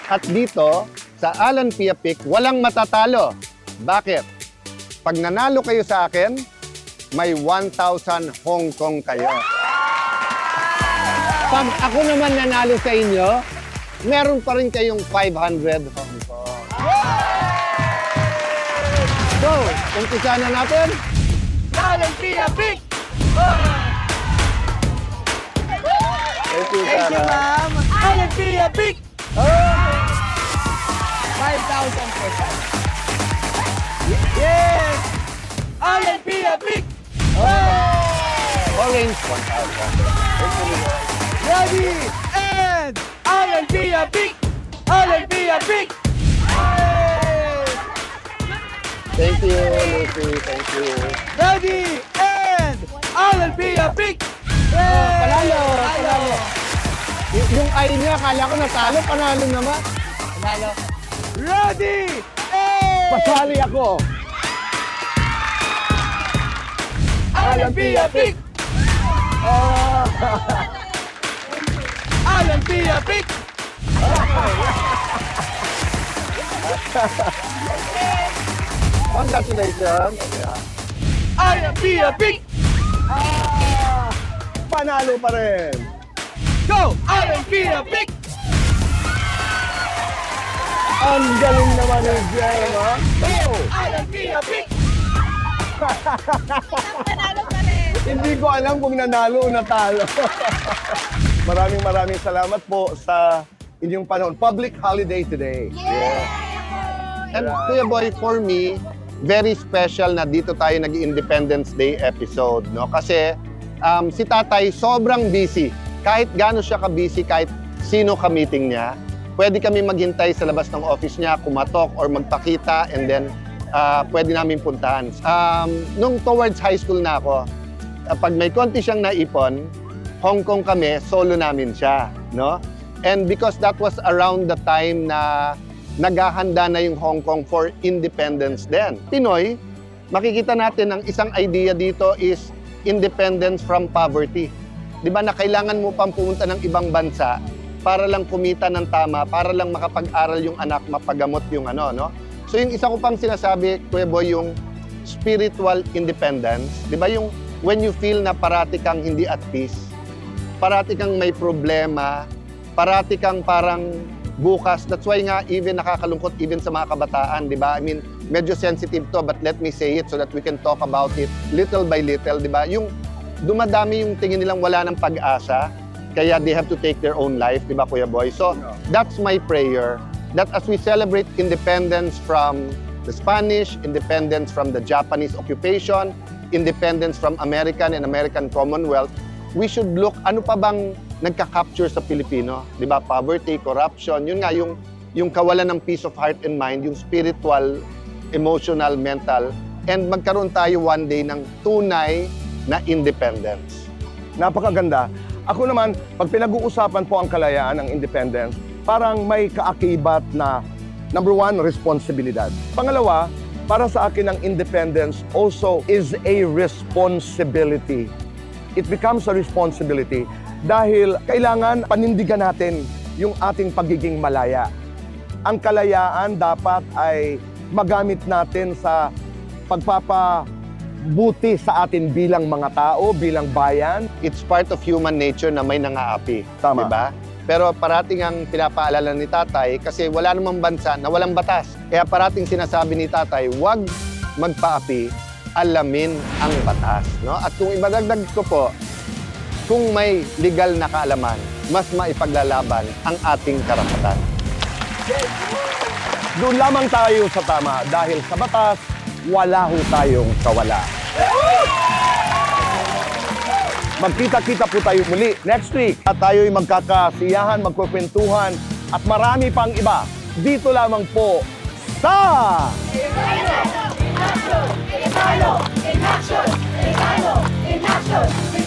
Speaker 2: At dito, sa Alan Pia Pic, walang matatalo. Bakit? Pag nanalo kayo sa akin, may 1,000 Hong Kong kayo. Pag ako naman nanalo sa inyo, meron pa rin kayong 500 Hong Kong. So, umpisa na natin.
Speaker 13: Alan Pia Pic!
Speaker 2: Thank you,
Speaker 13: Thank you,
Speaker 2: Sarah.
Speaker 13: ma'am! Alan Pia Pic! 5,000 pesos. Yes! Alan Pia Pic!
Speaker 2: Orange, 1,000.
Speaker 13: Ready and Alan Pia Pic! Alan Pia Pic!
Speaker 2: Thank you, Lucy. Thank you.
Speaker 13: Ready and Alan Pia Pic!
Speaker 2: Panalo! Panalo! Yung ay niya, akala ko natalo, panalo naman.
Speaker 13: Panalo. Ready and
Speaker 1: Pasali ako!
Speaker 13: Alan Pia Pic! Alan Pia Pic!
Speaker 2: Congratulations.
Speaker 13: Alan Pia Pic!
Speaker 1: Panalo pa rin!
Speaker 13: Go! Alan Pia Pic!
Speaker 1: Ang galing naman ni Jem, ha? Go!
Speaker 13: Alan Pia Pic!
Speaker 1: Hindi ko alam kung nanalo o natalo. maraming salamat po sa inyong panahon. Public holiday today.
Speaker 2: And Kuya Boy, for me, very special na dito tayo nag-Independence Day episode, no? Kasi si Tatay sobrang busy. Kahit gaano siya ka-busy, kahit sino ka-meeting niya, pwede kami maghintay sa labas ng office niya, kumatok or magpakita, and then pwede namin puntahan. Nung towards high school na ako, pag may konti siyang naipon, Hong Kong kami, solo namin siya, no? And because that was around the time na naghahanda na yung Hong Kong for independence din. Pinoy, makikita natin ang isang idea dito is independence from poverty. Di ba na kailangan mo pang pumunta ng ibang bansa para lang kumita ng tama, para lang makapag-aral yung anak, mapagamot yung ano, no? So yung isa ko pang sinasabi, Kuya Boy, yung spiritual independence. Di ba yung when you feel na parati kang hindi at peace, parati kang may problema, parati kang parang bukas. That's why nga even nakakalungkot even sa mga kabataan, di ba? I mean, medyo sensitive to, but let me say it so that we can talk about it little by little, di ba? Yung dumadami yung tingin nilang wala ng pag-asa, kaya they have to take their own life, di ba, Kuya Boy? So, that's my prayer, that as we celebrate independence from the Spanish, independence from the Japanese occupation, independence from American and American Commonwealth, we should look, ano pa bang nagka-capture sa Pilipino? Di ba? Poverty, corruption, yun nga, yung kawalan ng peace of heart and mind, yung spiritual, emotional, mental, and magkaroon tayo one day ng tunay na independence.
Speaker 1: Napakaganda. Ako naman, pag pinag-uusapan po ang kalayaan ng independence, parang may kaakibat na, number one, responsibilidad. Pangalawa, para sa akin ang independence also is a responsibility. It becomes a responsibility dahil kailangan panindigan natin yung ating pagiging malaya. Ang kalayaan dapat ay magamit natin sa pagpapabuti sa atin bilang mga tao, bilang bayan.
Speaker 2: It's part of human nature na may nangaapi.
Speaker 1: Tama.
Speaker 2: Diba? Pero parating ang pinapaalala ni Tatay kasi wala namang bansa na walang batas. Kaya parating sinasabi ni Tatay, wag magpaapi, alamin ang batas. No? At kung imadagdag ko po, kung may legal na kaalaman, mas maipaglalaban ang ating karapatan.
Speaker 1: Doon lamang tayo sa tama dahil sa batas, wala ho tayong kawala. Magkita-kita po tayo muli next week at tayo'y magkakasiyahan, magkukwentuhan at marami pang iba. Dito lamang po sa...
Speaker 10: In action! In action! In action! In action!